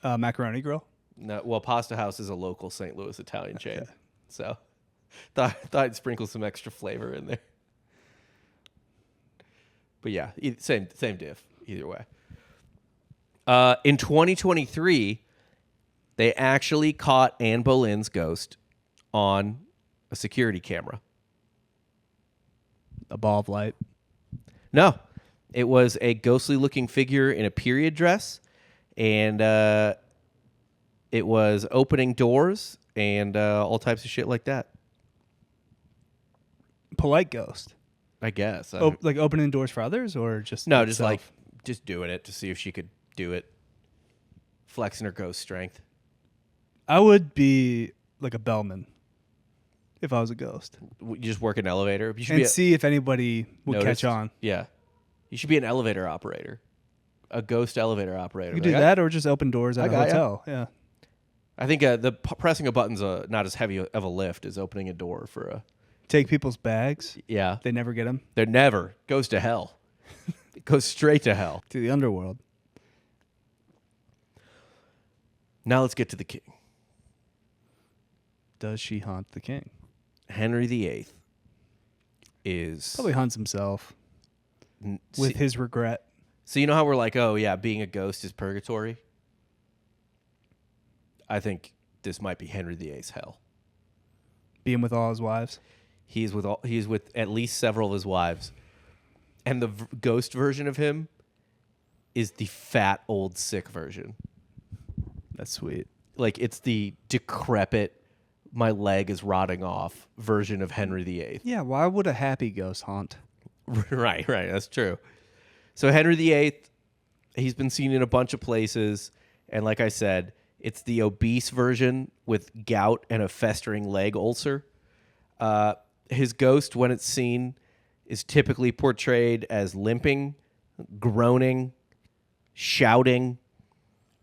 Macaroni Grill? No, well, Pasta House is a local St. Louis Italian chain. So thought I'd sprinkle some extra flavor in there. But yeah, same diff, either way. In 2023, they actually caught Anne Boleyn's ghost on a security camera. A ball of light. No, it was a ghostly-looking figure in a period dress, and it was opening doors and all types of shit like that. Polite ghost. I guess. Like opening doors for others or just No, itself? just doing it to see if she could do it. Flexing her ghost strength. I would be like a bellman if I was a ghost. You just work an elevator. You should And be see if anybody would noticed. catch on. Yeah. You should be an elevator operator. A ghost elevator operator. You could do that or just open doors at a got ya. hotel. Yeah. I think pressing a button's not as heavy of a lift as opening a door for a... Take people's bags. Yeah. They never get them. They're never. Goes to hell. It goes straight to hell. To the underworld. Now let's get to the king. Does she haunt the king? Henry VIII is... Probably hunts himself n- with see- his regret. So you know how we're like, oh yeah, being a ghost is purgatory? I think this might be Henry VIII's hell. Being with all his wives. He's with at least several of his wives. And the ghost version of him is the fat, old, sick version. That's sweet. Like, it's the decrepit, my leg is rotting off version of Henry VIII. Yeah, why would a happy ghost haunt? Right, that's true. So Henry VIII, he's been seen in a bunch of places. And like I said, it's the obese version with gout and a festering leg ulcer. His ghost, when it's seen, is typically portrayed as limping, groaning, shouting,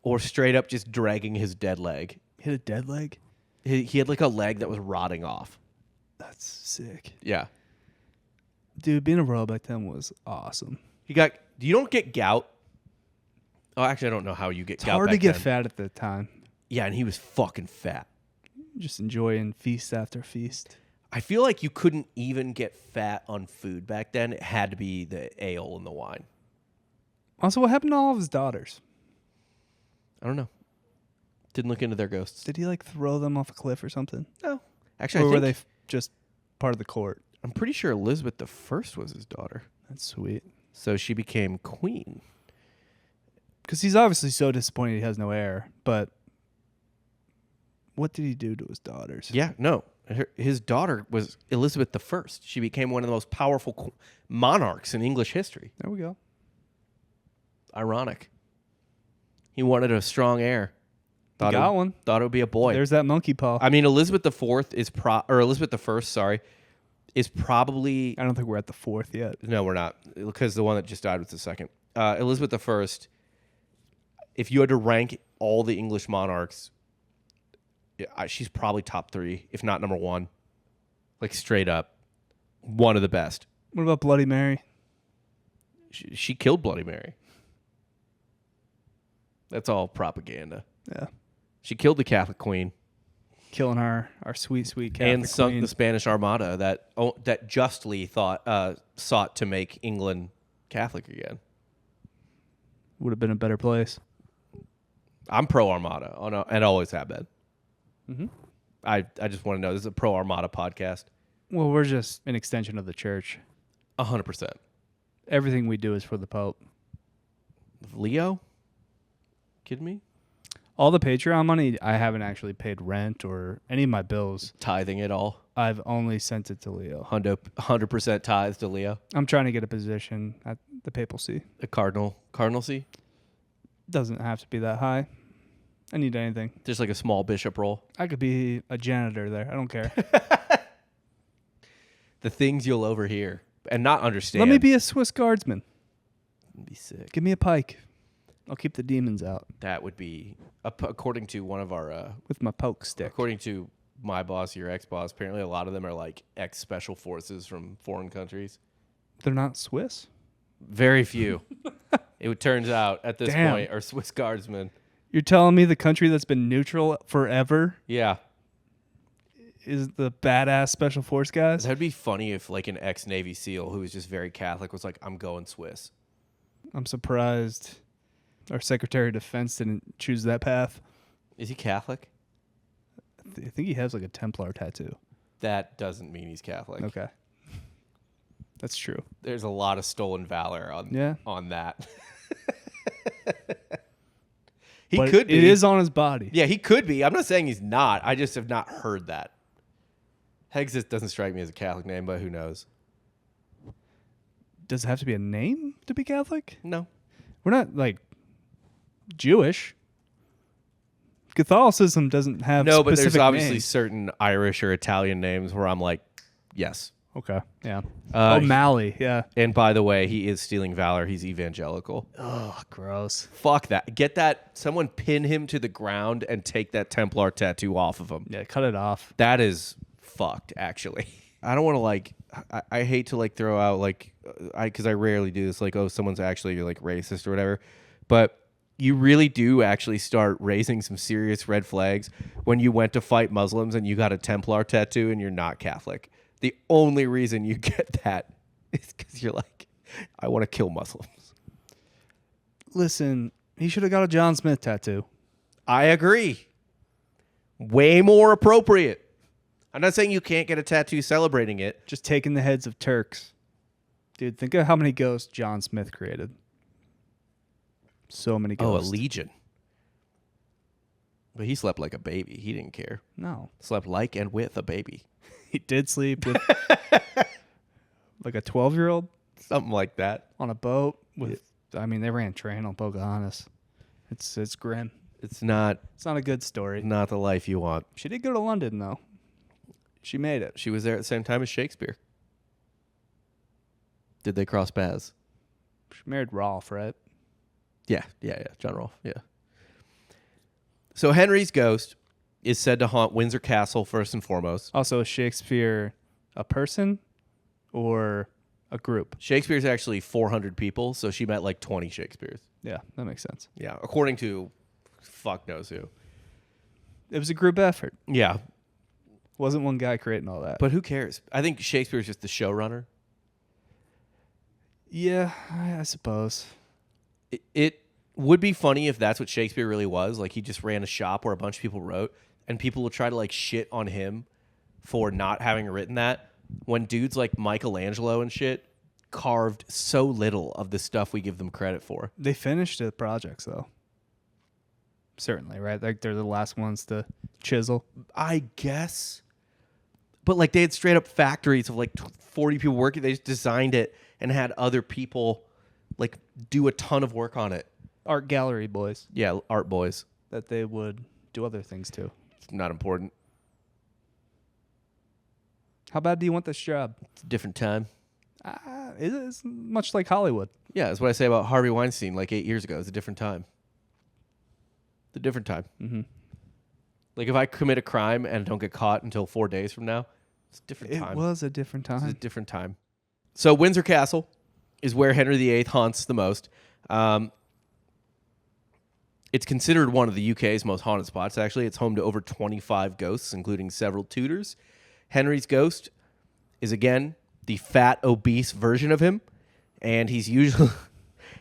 or straight up just dragging his dead leg. Hit a dead leg? He had like a leg that was rotting off. That's sick. Yeah. Dude, being a royal back then was awesome. You don't get gout. Oh, actually, I don't know how you get It's gout hard to back get then. fat at the time. Yeah, and he was fucking fat. Just enjoying feast after feast. I feel like you couldn't even get fat on food back then. It had to be the ale and the wine. Also, what happened to all of his daughters? I don't know. Didn't look into their ghosts. Did he like throw them off a cliff or something? No. Actually, Or I were think, they just part of the court? I'm pretty sure Elizabeth I was his daughter. That's sweet. So she became queen. Because he's obviously so disappointed he has no heir. But what did he do to his daughters? Yeah, no. His daughter was Elizabeth I. She became one of the most powerful monarchs in English history. There we go. Ironic. He wanted a strong heir. Got one. Thought it would be a boy. There's that monkey paw. I mean, Elizabeth IV is Elizabeth I, sorry, is probably... I don't think we're at the fourth yet. No, we're not, because the one that just died was the second. Elizabeth I, if you had to rank all the English monarchs, she's probably top 3, if not number 1. Like, straight up. One of the best. What about Bloody Mary? She killed Bloody Mary. That's all propaganda. Yeah. She killed the Catholic Queen. Killing our sweet, sweet Catholic And sunk queen. the Spanish Armada that justly sought to make England Catholic again. Would have been a better place. I'm pro Armada, and always have been. Mm-hmm. I just want to know, this is a pro Armada podcast. Well, we're just an extension of the church. 100%. Everything we do is for the Pope. Leo? Kidding me? All the Patreon money, I haven't actually paid rent or any of my bills. Tithing it all. I've only sent it to Leo. 100% tithes to Leo. I'm trying to get a position at the papacy. A cardinalcy? Doesn't have to be that high. I need anything. Just like a small bishop role. I could be a janitor there. I don't care. The things you'll overhear and not understand. Let me be a Swiss guardsman. That'd be sick. Give me a pike. I'll keep the demons out That would be, according to one of our, with my poke stick. according to my boss, your ex-boss, apparently a lot of them are like ex-special forces from foreign countries. They're not Swiss? Very few. It turns out at this Damn. point are Swiss guardsmen. You're telling me the country that's been neutral forever Yeah. is the badass special force guys? That'd be funny if like an ex-Navy SEAL who was just very Catholic was like, I'm going Swiss. I'm surprised our Secretary of Defense didn't choose that path. Is he Catholic? I think he has like a Templar tattoo. That doesn't mean he's Catholic. Okay. That's true. There's a lot of stolen valor on that. He But could be. It is on his body. Yeah, he could be. I'm not saying he's not. I just have not heard that. Hexus doesn't strike me as a Catholic name, but who knows? Does it have to be a name to be Catholic? No. We're not like Jewish. Catholicism doesn't have No, but there's specific obviously names. certain Irish or Italian names where I'm like, yes. Okay. Yeah. O'Malley. Yeah. And by the way, he is stealing valor. He's evangelical. Oh, gross. Fuck that. Get that. Someone pin him to the ground and take that Templar tattoo off of him. Yeah, cut it off. That is fucked, actually. I don't want to like, I hate to like throw out like, because I rarely do this, like, oh, someone's actually like racist or whatever. But you really do actually start raising some serious red flags when you went to fight Muslims and you got a Templar tattoo and you're not Catholic. The only reason you get that is because you're like, I want to kill Muslims. Listen, he should have got a John Smith tattoo. I agree. Way more appropriate. I'm not saying you can't get a tattoo celebrating it. Just taking the heads of Turks. Dude, think of how many ghosts John Smith created. So many ghosts. Oh, a legion. But he slept like a baby. He didn't care. No. Slept like and with a baby. He did sleep with like a 12-year-old Something like that. on a boat with I mean, they ran train on Pocahontas. It's grim. It's not It's not a good story. not the life you want. She did go to London though. She made it. She was there at the same time as Shakespeare. Did they cross paths? She married Rolfe, right? Yeah. John Rolfe, yeah. So Henry's ghost is said to haunt Windsor Castle first and foremost. Also, is Shakespeare a person or a group? Shakespeare's actually 400 people, so she met like 20 Shakespeares. Yeah, that makes sense. Yeah, according to fuck knows who. It was a group effort. Yeah, Wasn't one guy creating all that. but who cares? I think Shakespeare's just the showrunner. Yeah, I suppose. It would be funny if that's what Shakespeare really was. Like he just ran a shop where a bunch of people wrote, and people will try to like shit on him for not having written that. When dudes like Michelangelo and shit carved so little of the stuff we give them credit for. They finished the projects though. Certainly, right? Like they're the last ones to chisel. I guess. But like they had straight up factories of like 40 people working. They just designed it and had other people like do a ton of work on it. Art gallery boys Yeah, art boys. that they would do other things to. It's not important. How bad do you want this job? It's a different time. It's much like Hollywood. Yeah, that's what I say about Harvey Weinstein like 8 years ago. It's a different time. It's a different time. Mm-hmm. Like if I commit a crime and don't get caught until 4 days from now, it's a different It time. was a different It's a time. different time. So Windsor Castle is where Henry VIII haunts the most. It's considered one of the UK's most haunted spots, actually. It's home to over 25 ghosts, including several Tudors. Henry's ghost is, again, the fat, obese version of him, and he's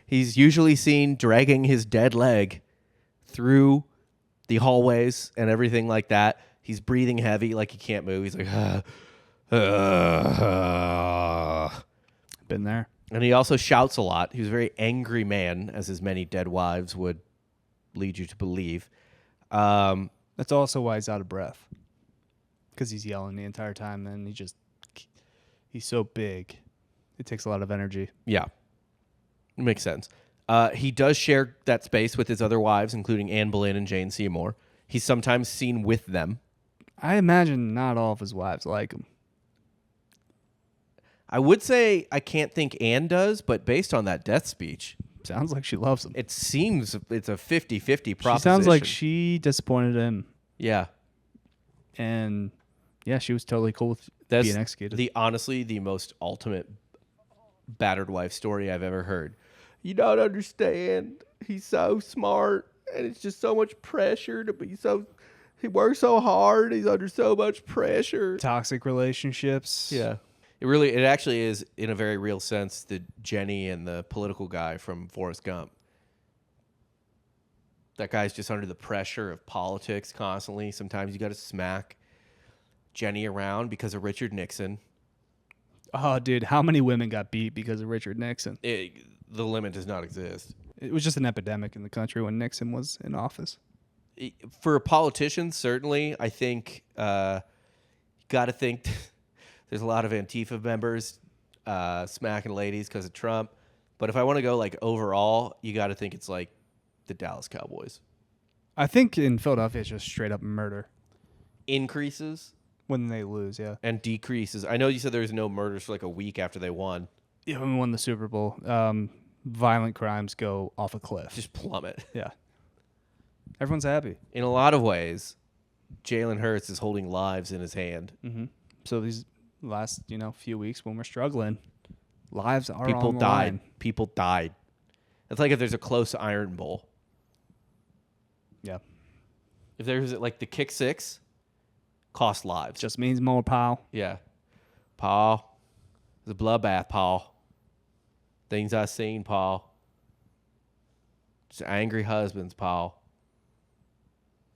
usually seen dragging his dead leg through the hallways and everything like that. He's breathing heavy, like he can't move. He's like, Been there. And he also shouts a lot. He was a very angry man, as his many dead wives would lead you to believe. That's also why he's out of breath, because he's yelling the entire time, and he's so big. It takes a lot of energy. Yeah, it makes sense. He does share that space with his other wives, including Anne Boleyn and Jane Seymour. He's sometimes seen with them. I imagine not all of his wives like him. I would say I can't think Anne does, but based on that death speech, Sounds like she loves him. it seems it's a 50-50 proposition. She sounds like she disappointed him, Yeah. and yeah, she was totally cool with That's being executed. honestly the most ultimate battered wife story I've ever heard. You don't understand. He's so smart, and it's just so much pressure to be so. He works so hard. He's under so much pressure. Toxic relationships. Yeah, it actually is, in a very real sense, the Jenny and the political guy from Forrest Gump. That guy's just under the pressure of politics constantly. Sometimes you got to smack Jenny around because of Richard Nixon. Oh, dude, how many women got beat because of Richard Nixon? The limit does not exist. It was just an epidemic in the country when Nixon was in office. For politicians, certainly, I think got to think there's a lot of Antifa members smacking ladies because of Trump. But if I want to go like overall, you got to think it's like the Dallas Cowboys. I think in Philadelphia it's just straight up murder Increases when they lose. Yeah, and decreases. I know you said there was no murders for like a week after they won. yeah, when we won the Super Bowl, violent crimes go off a cliff. Just plummet. Yeah, everyone's happy. In a lot of ways, Jalen Hurts is holding lives in his hand. Mm-hmm. So these last few weeks when we're struggling, lives are People on the died. line. People died. It's like if there's a close Iron Bowl. Yeah, If there's like the kick six, cost lives. just means more, pal. Yeah. Paul. It's a bloodbath, Paul. Things I've seen, Paul. Just angry husbands, Paul.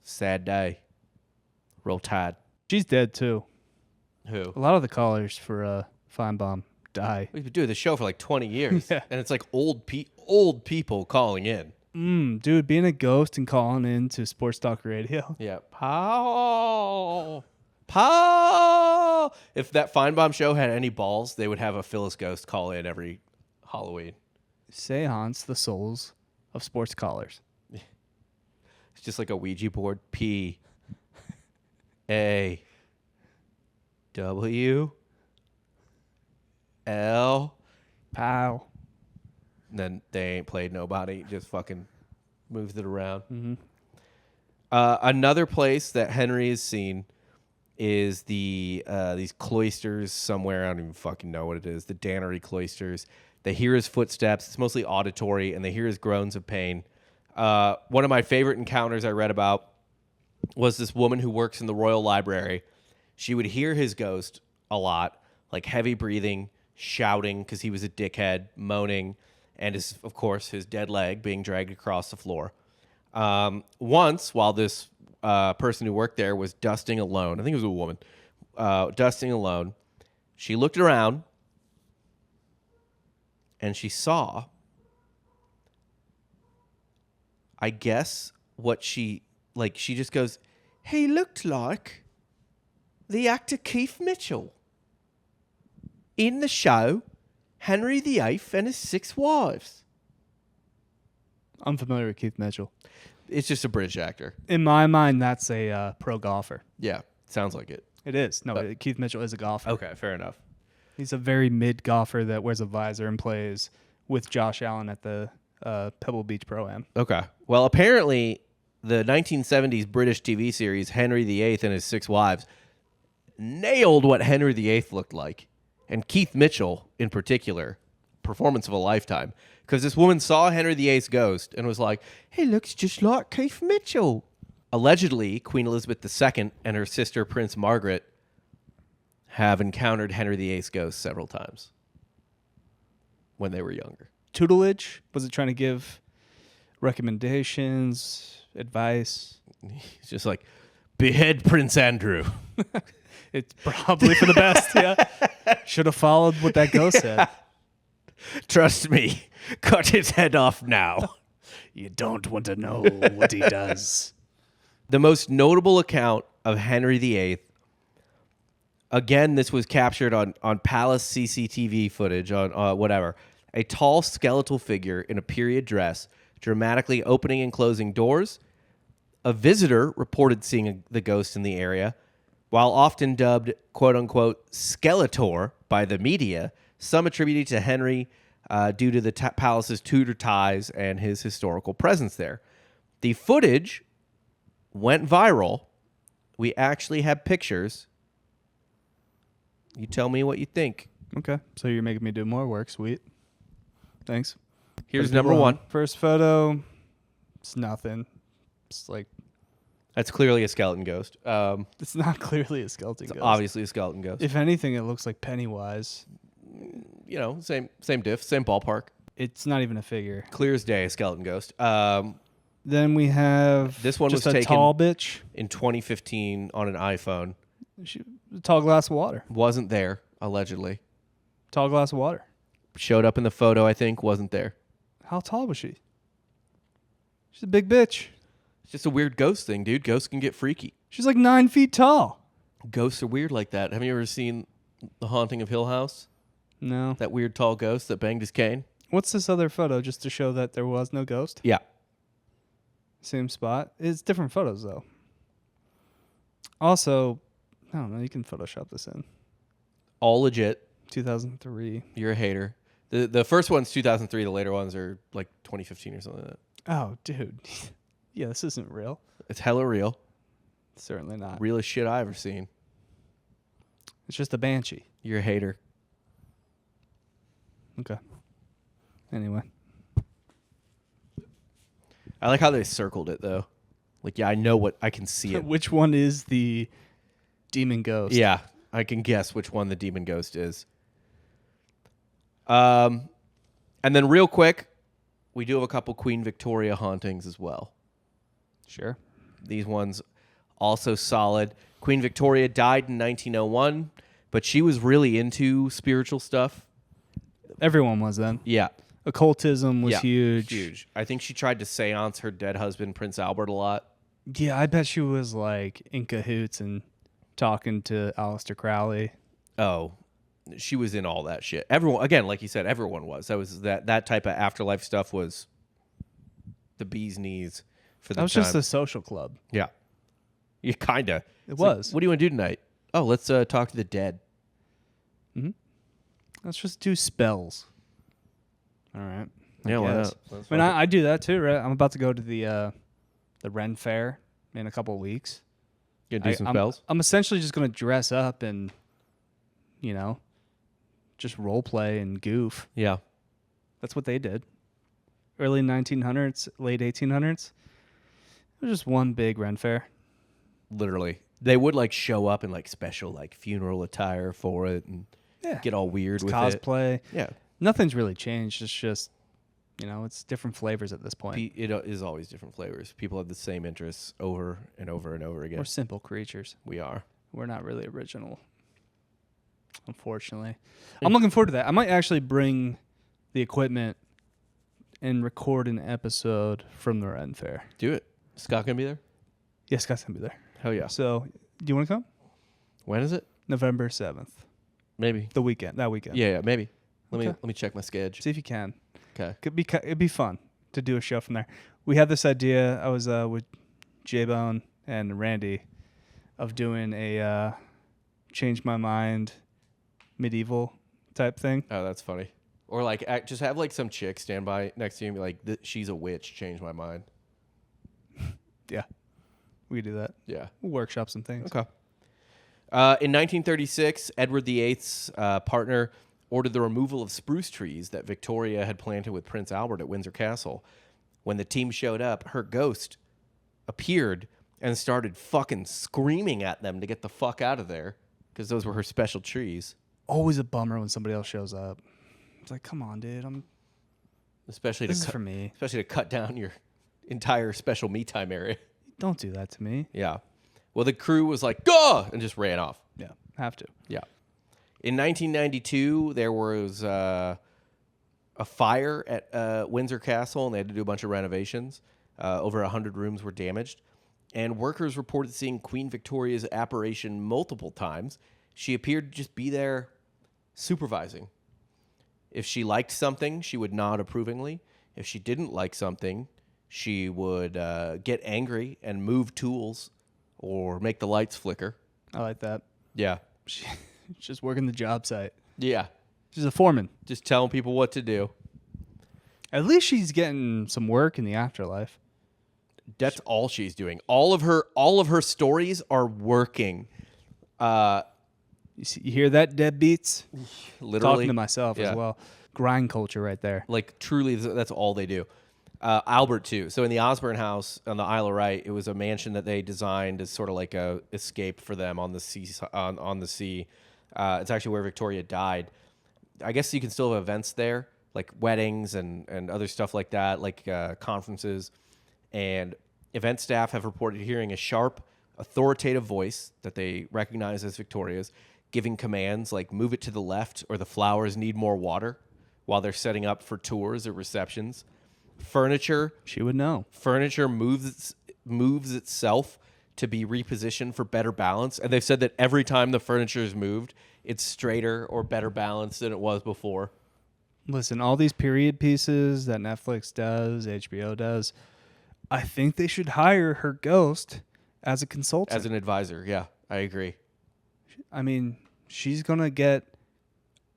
Sad day. Roll Tide. She's dead too. Who? A lot of the callers for Feinbaum die. We've been doing this show for like 20 years. Yeah. And it's like old people calling in. Dude, being a ghost and calling into sports talk radio. Yeah. Paul. Paul. If that Feinbaum show had any balls, they would have a Phyllis Ghost call in every Halloween. Seance the souls of sports callers. It's just like a Ouija board. P A W L. Pow. And then they ain't played nobody. Just fucking moves it around. Mm-hmm. Another place that Henry has seen is these cloisters somewhere. I don't even fucking know what it is. The Dannery cloisters. They hear his footsteps. It's mostly auditory, and they hear his groans of pain. One of my favorite encounters I read about was this woman who works in the Royal Library. She would hear his ghost a lot, like heavy breathing, shouting because he was a dickhead, moaning, and of course his dead leg being dragged across the floor. Once, while this person who worked there was dusting alone, I think it was a woman, dusting alone, she looked around and she saw, I guess, what she just goes, he looked like the actor Keith Mitchell in the show Henry VIII and His Six Wives. I'm familiar with Keith Mitchell. It's just a British actor. In my mind, that's a pro golfer. Yeah, sounds like it. It is. No, Keith Mitchell is a golfer. Okay, fair enough. He's a very mid golfer that wears a visor and plays with Josh Allen at the Pebble Beach Pro-Am. Okay. Well, apparently the 1970s British TV series Henry VIII and His Six Wives nailed what Henry VIII looked like. And Keith Mitchell, in particular, performance of a lifetime. Because this woman saw Henry VIII's ghost and was like, he looks just like Keith Mitchell. Allegedly, Queen Elizabeth II and her sister Prince Margaret have encountered Henry VIII's ghost several times when they were younger. Tutelage? Was it trying to give recommendations, advice? He's just like, behead Prince Andrew. It's probably for the best, yeah. Should have followed what that ghost said. Trust me, cut his head off now. You don't want to know what he does. The most notable account of Henry VIII, again, this was captured on palace CCTV footage, on whatever. A tall skeletal figure in a period dress, dramatically opening and closing doors. A visitor reported seeing the ghost in the area. While often dubbed, quote-unquote, Skeletor by the media, some attributed to Henry due to the palace's Tudor ties and his historical presence there. The footage went viral. We actually have pictures. You tell me what you think. Okay, so you're making me do more work. Sweet. Thanks. Here's number one. First photo. It's nothing. It's like... That's clearly a skeleton ghost. It's not clearly a skeleton ghost. Obviously a skeleton ghost. If anything, it looks like Pennywise. You know, same diff, same ballpark. It's not even a figure. Clear as day, a skeleton ghost. Then we have This one just was a taken tall bitch. in 2015 on an iPhone. A tall glass of water. Wasn't there, allegedly. Tall glass of water. Showed up in the photo, I think. Wasn't there. How tall was she? She's a big bitch. It's just a weird ghost thing, dude. Ghosts can get freaky. She's like 9 feet tall. Ghosts are weird like that. Have you ever seen The Haunting of Hill House? No. That weird tall ghost that banged his cane? What's this other photo just to show that there was no ghost? Yeah. Same spot. It's different photos, though. Also, I don't know. You can Photoshop this in. All legit. 2003. You're a hater. The first one's 2003. The later ones are like 2015 or something like that. Oh, dude. Yeah, this isn't real. It's hella real. Certainly not. Realest shit I ever seen. It's just a banshee. You're a hater. Okay. Anyway. I like how they circled it, though. Like, yeah, I know what... I can see it. Which one is the demon ghost? Yeah, I can guess which one the demon ghost is. And then real quick, we do have a couple Queen Victoria hauntings as well. Sure. These ones also solid. Queen Victoria died in 1901, but she was really into spiritual stuff. Everyone was then. Yeah. Occultism was Yeah, huge. Huge. I think she tried to seance her dead husband, Prince Albert, a lot. Yeah, I bet she was like in cahoots and talking to Aleister Crowley. Oh, she was in all that shit. Everyone, again, like you said, everyone was. That type of afterlife stuff was the bee's knees for the That was time. just a social club. Yeah. You kind of. It was. Like, what do you want to do tonight? Oh, let's talk to the dead. Mm-hmm. Let's just do spells. All right. Yeah, why guess. not? I mean, I do that too, right? I'm about to go to the Ren Fair in a couple of weeks. You gonna do some spells? I'm essentially just going to dress up and, you know, just role play and goof. Yeah. That's what they did. Early 1900s, late 1800s. It was just one big Ren Fair. Literally. They would like show up in like special like funeral attire for it and get all weird with cosplay. it. Yeah. Nothing's really changed. It's just, you know, it's different flavors at this point. It is always different flavors. People have the same interests over and over and over again. We're simple creatures. We are. We're not really original, unfortunately. I'm looking forward to that. I might actually bring the equipment and record an episode from the Ren Fair. Do it. Scott gonna be there? Yes, Scott's going to be there. Hell yeah. So, do you want to come? When is it? November 7th. Maybe. That weekend. Yeah, maybe. Let Okay. me check my schedule. See if you can. Okay. It'd be fun to do a show from there. We had this idea. I was with J-Bone and Randy of doing a change my mind medieval type thing. Oh, that's funny. Or like just have like some chick stand by next to you and be like, she's a witch, change my mind. Yeah. We could do that. Yeah. We'll workshop some things. Okay. In 1936, Edward VIII's partner ordered the removal of spruce trees that Victoria had planted with Prince Albert at Windsor Castle. When the team showed up, her ghost appeared and started fucking screaming at them to get the fuck out of there because those were her special trees. Always a bummer when somebody else shows up. It's like, come on, dude. Especially This is for me. Especially to cut down your entire special me time area. Don't do that to me. Yeah. Well, the crew was like, "Go!" and just ran off. Yeah, have to. Yeah. In 1992, there was a fire at Windsor Castle, and they had to do a bunch of renovations. Over 100 rooms were damaged. And workers reported seeing Queen Victoria's apparition multiple times. She appeared to just be there supervising. If she liked something, she would nod approvingly. If she didn't like something, she would get angry and move tools or make the lights flicker. I like that. Yeah. She's just working the job site. Yeah. She's a foreman. Just telling people what to do. At least she's getting some work in the afterlife. That's all she's doing. All of her stories are working. You hear that, deadbeats? Literally. Talking to myself as well. Grind culture right there. Like, truly, that's all they do. Albert, too. So in the Osborne House on the Isle of Wight, it was a mansion that they designed as sort of like a escape for them on the sea. On the sea. It's actually where Victoria died. I guess you can still have events there, like weddings and other stuff like that, like conferences. And event staff have reported hearing a sharp, authoritative voice that they recognize as Victoria's, giving commands like move it to the left or the flowers need more water while they're setting up for tours or receptions. Furniture. She would know. Furniture moves itself to be repositioned for better balance. And they've said that every time the furniture is moved, it's straighter or better balanced than it was before. Listen, all these period pieces that Netflix does, HBO does, I think they should hire her ghost as a consultant. As an advisor, yeah, I agree. I mean, she's going to get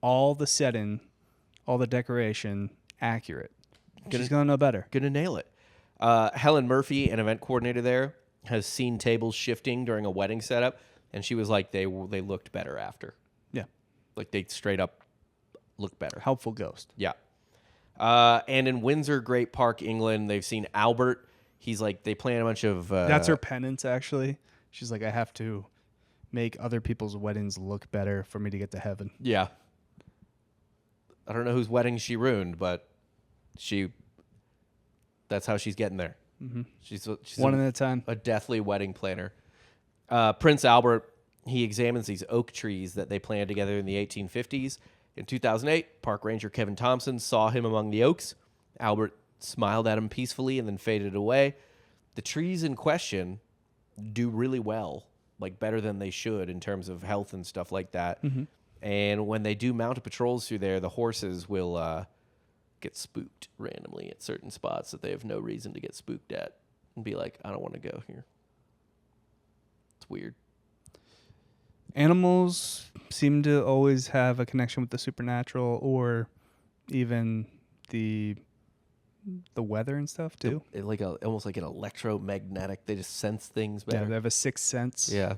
all the setting, all the decoration accurate. She's going to know better. Gonna nail it. Helen Murphy, an event coordinator there, has seen tables shifting during a wedding setup, and she was like, they looked better after. Yeah. Like, they straight up look better. Helpful ghost. Yeah. And in Windsor Great Park, England, they've seen Albert. He's like, they plan a bunch of... That's her penance, actually. She's like, I have to make other people's weddings look better for me to get to heaven. Yeah. I don't know whose wedding she ruined, but that's how she's getting there. Mm-hmm. She's one at a time. A deathly wedding planner. Prince Albert, he examines these oak trees that they planted together in the 1850s. In 2008, park ranger Kevin Thompson saw him among the oaks. Albert smiled at him peacefully and then faded away. The trees in question do really well, like better than they should in terms of health and stuff like that. Mm-hmm. And when they do mounted patrols through there, the horses will get spooked randomly at certain spots that they have no reason to get spooked at and be like, I don't want to go here. It's weird. Animals seem to always have a connection with the supernatural or even the weather and stuff too. Almost like an electromagnetic. They just sense things better. Yeah, they have a sixth sense. Yeah.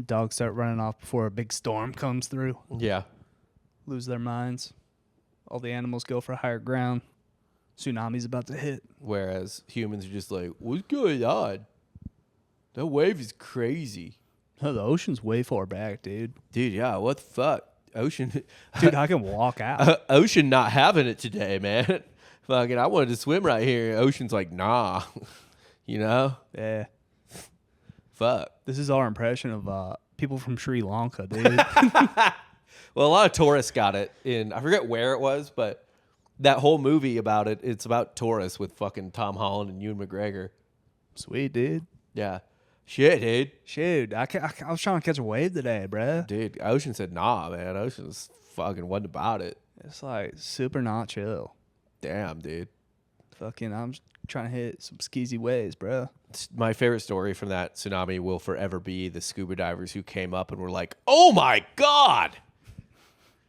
Dogs start running off before a big storm comes through. Yeah. Lose their minds. All the animals go for higher ground. Tsunami's about to hit. Whereas humans are just like, what's going on? That wave is crazy. Oh, the ocean's way far back, dude. Dude, yeah, what the fuck? Ocean. Dude, I can walk out. Ocean not having it today, man. Fucking, I wanted to swim right here. Ocean's like, nah. You know? Yeah. Fuck. This is our impression of people from Sri Lanka, dude. Well, a lot of tourists got it in, I forget where it was, but that whole movie about it, it's about tourists with fucking Tom Holland and Ewan McGregor. Sweet, dude. Yeah. Shit, dude. Shoot, I was trying to catch a wave today, bruh. Dude, Ocean said, nah, man. Ocean's fucking wasn't about it. It's like super not chill. Damn, dude. Fucking, I'm just trying to hit some skeezy waves, bruh. My favorite story from that tsunami will forever be the scuba divers who came up and were like, oh my God.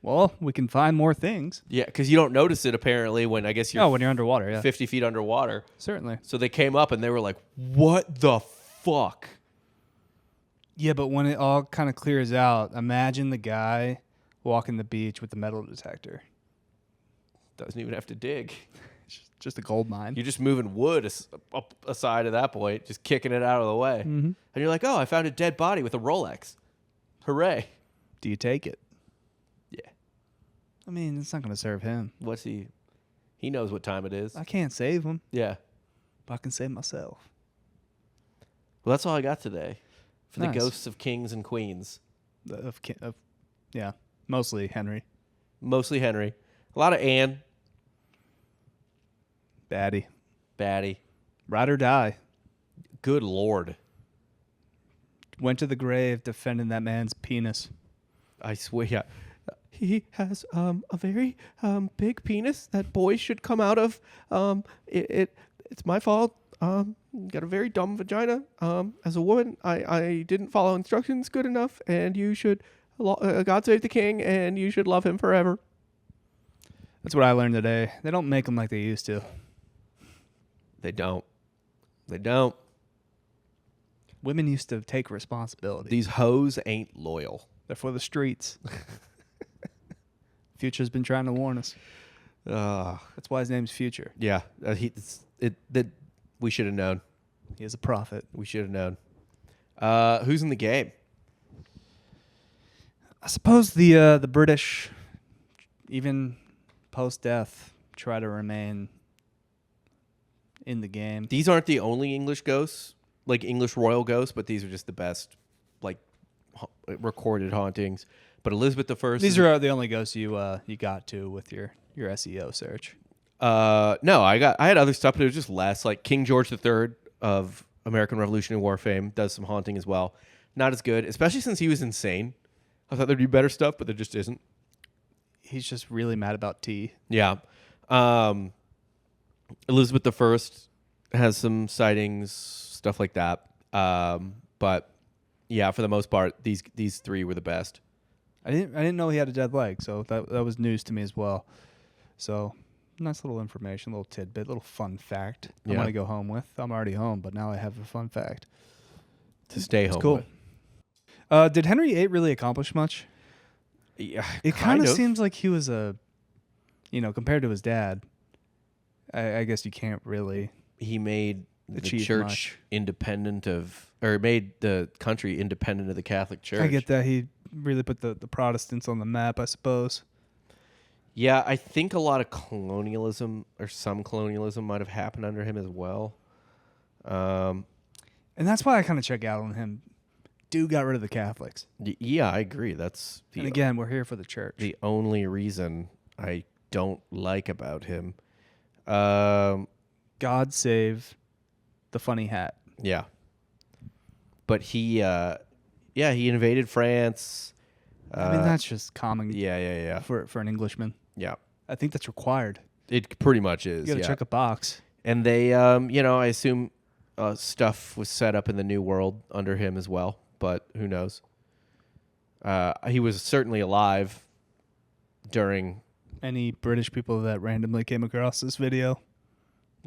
Well, we can find more things. Yeah, because you don't notice it apparently when I guess you're when you're underwater, yeah. 50 feet underwater. Certainly. So they came up and they were like, what the fuck? Yeah, but when it all kind of clears out, imagine the guy walking the beach with the metal detector. Doesn't even have to dig. Just a gold mine. You're just moving wood up aside at that point, just kicking it out of the way. Mm-hmm. And you're like, oh, I found a dead body with a Rolex. Hooray. Do you take it? Yeah. I mean, it's not going to serve him. What's he? He knows what time it is. I can't save him, Yeah. but I can save myself. Well, that's all I got today for Nice. the ghosts of kings and queens. Yeah, mostly Henry. Mostly Henry. A lot of Anne. Baddie. Ride or die. Good Lord. Went to the grave defending that man's penis. I swear, yeah. He has a very big penis that boys should come out of. It's my fault. Got a very dumb vagina. As a woman, I didn't follow instructions good enough, and you should, God save the king, and you should love him forever. That's what I learned today. They don't make them like they used to. They don't. Women used to take responsibility. These hoes ain't loyal. They're for the streets. Future's been trying to warn us. That's why his name's Future. Yeah, we should have known. He is a prophet. We should have known. Who's in the game? I suppose the British, even post-death, try to remain in the game. These aren't the only English ghosts, like English royal ghosts, but these are just the best, like, recorded hauntings. But Elizabeth I. These are the only ghosts you got to with your SEO search. No, I had other stuff, but it was just less. Like King George III of American Revolutionary War fame does some haunting as well. Not as good, especially since he was insane. I thought there'd be better stuff, but there just isn't. He's just really mad about tea. Yeah. Elizabeth I has some sightings, stuff like that. But yeah, for the most part, these three were the best. I didn't know he had a dead leg, so that was news to me as well. So nice little information, little tidbit, little fun fact. I want to go home with. I'm already home, but now I have a fun fact To stay home. Cool. With. Did Henry VIII really accomplish much? Yeah, it kind of seems like he was compared to his dad. I guess you can't really. He made the achieve church much. made the country independent of the Catholic Church. I get that. He really put the Protestants on the map, I suppose. Yeah, I think a lot of colonialism or some colonialism might have happened under him as well. And that's why I kind of check out on him. Dude got rid of the Catholics. Yeah, I agree. That's and again, we're here for the church. The only reason I don't like about him. God save the funny hat. Yeah. But he invaded France. I mean, that's just common. Yeah. For an Englishman. Yeah. I think that's required. It pretty much is. You got to check a box. And they, I assume stuff was set up in the New World under him as well, but who knows? He was certainly alive during. Any British people that randomly came across this video,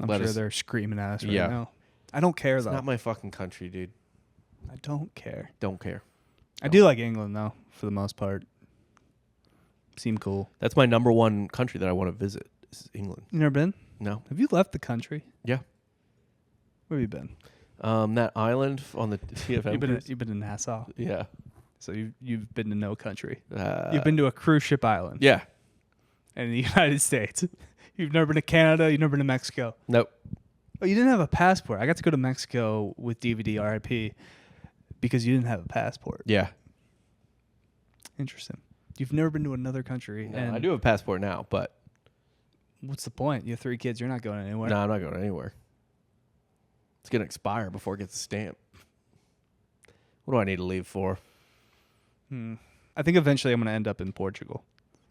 I'm sure they're screaming at us right now. I don't care, though. It's not my fucking country, dude. I don't care. Don't care. I do like England, though, for the most part. Seem cool. That's my number one country that I want to visit is England. You never been? No. Have you left the country? Yeah. Where have you been? That island on the TFM. You've been in Nassau. Yeah. So you've been to no country. You've been to a cruise ship island. Yeah. And in the United States. You've never been to Canada. You've never been to Mexico. Nope. Oh, you didn't have a passport. I got to go to Mexico with DVD RIP because you didn't have a passport. Yeah. Interesting. You've never been to another country. No, and I do have a passport now, but what's the point? You have 3 kids. You're not going anywhere. no, I'm not going anywhere. It's going to expire before it gets a stamp. What do I need to leave for? I think eventually I'm going to end up in Portugal.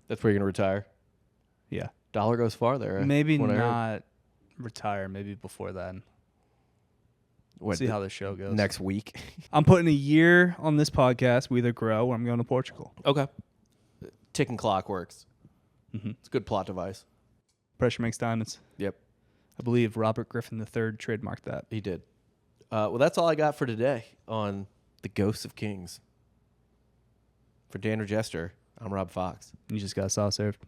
That's where you're going to retire? Yeah. Dollar goes farther. Maybe not retire. Maybe before then. See how the show goes. Next week. I'm putting a year on this podcast. We either grow or I'm going to Portugal. Okay. Ticking clock works. Mm-hmm. It's a good plot device. Pressure makes diamonds. Yep. I believe Robert Griffin III trademarked that. He did. Well, that's all I got for today on The Ghosts of Kings. For Dan Regester, I'm Rob Fox. You just got saw served.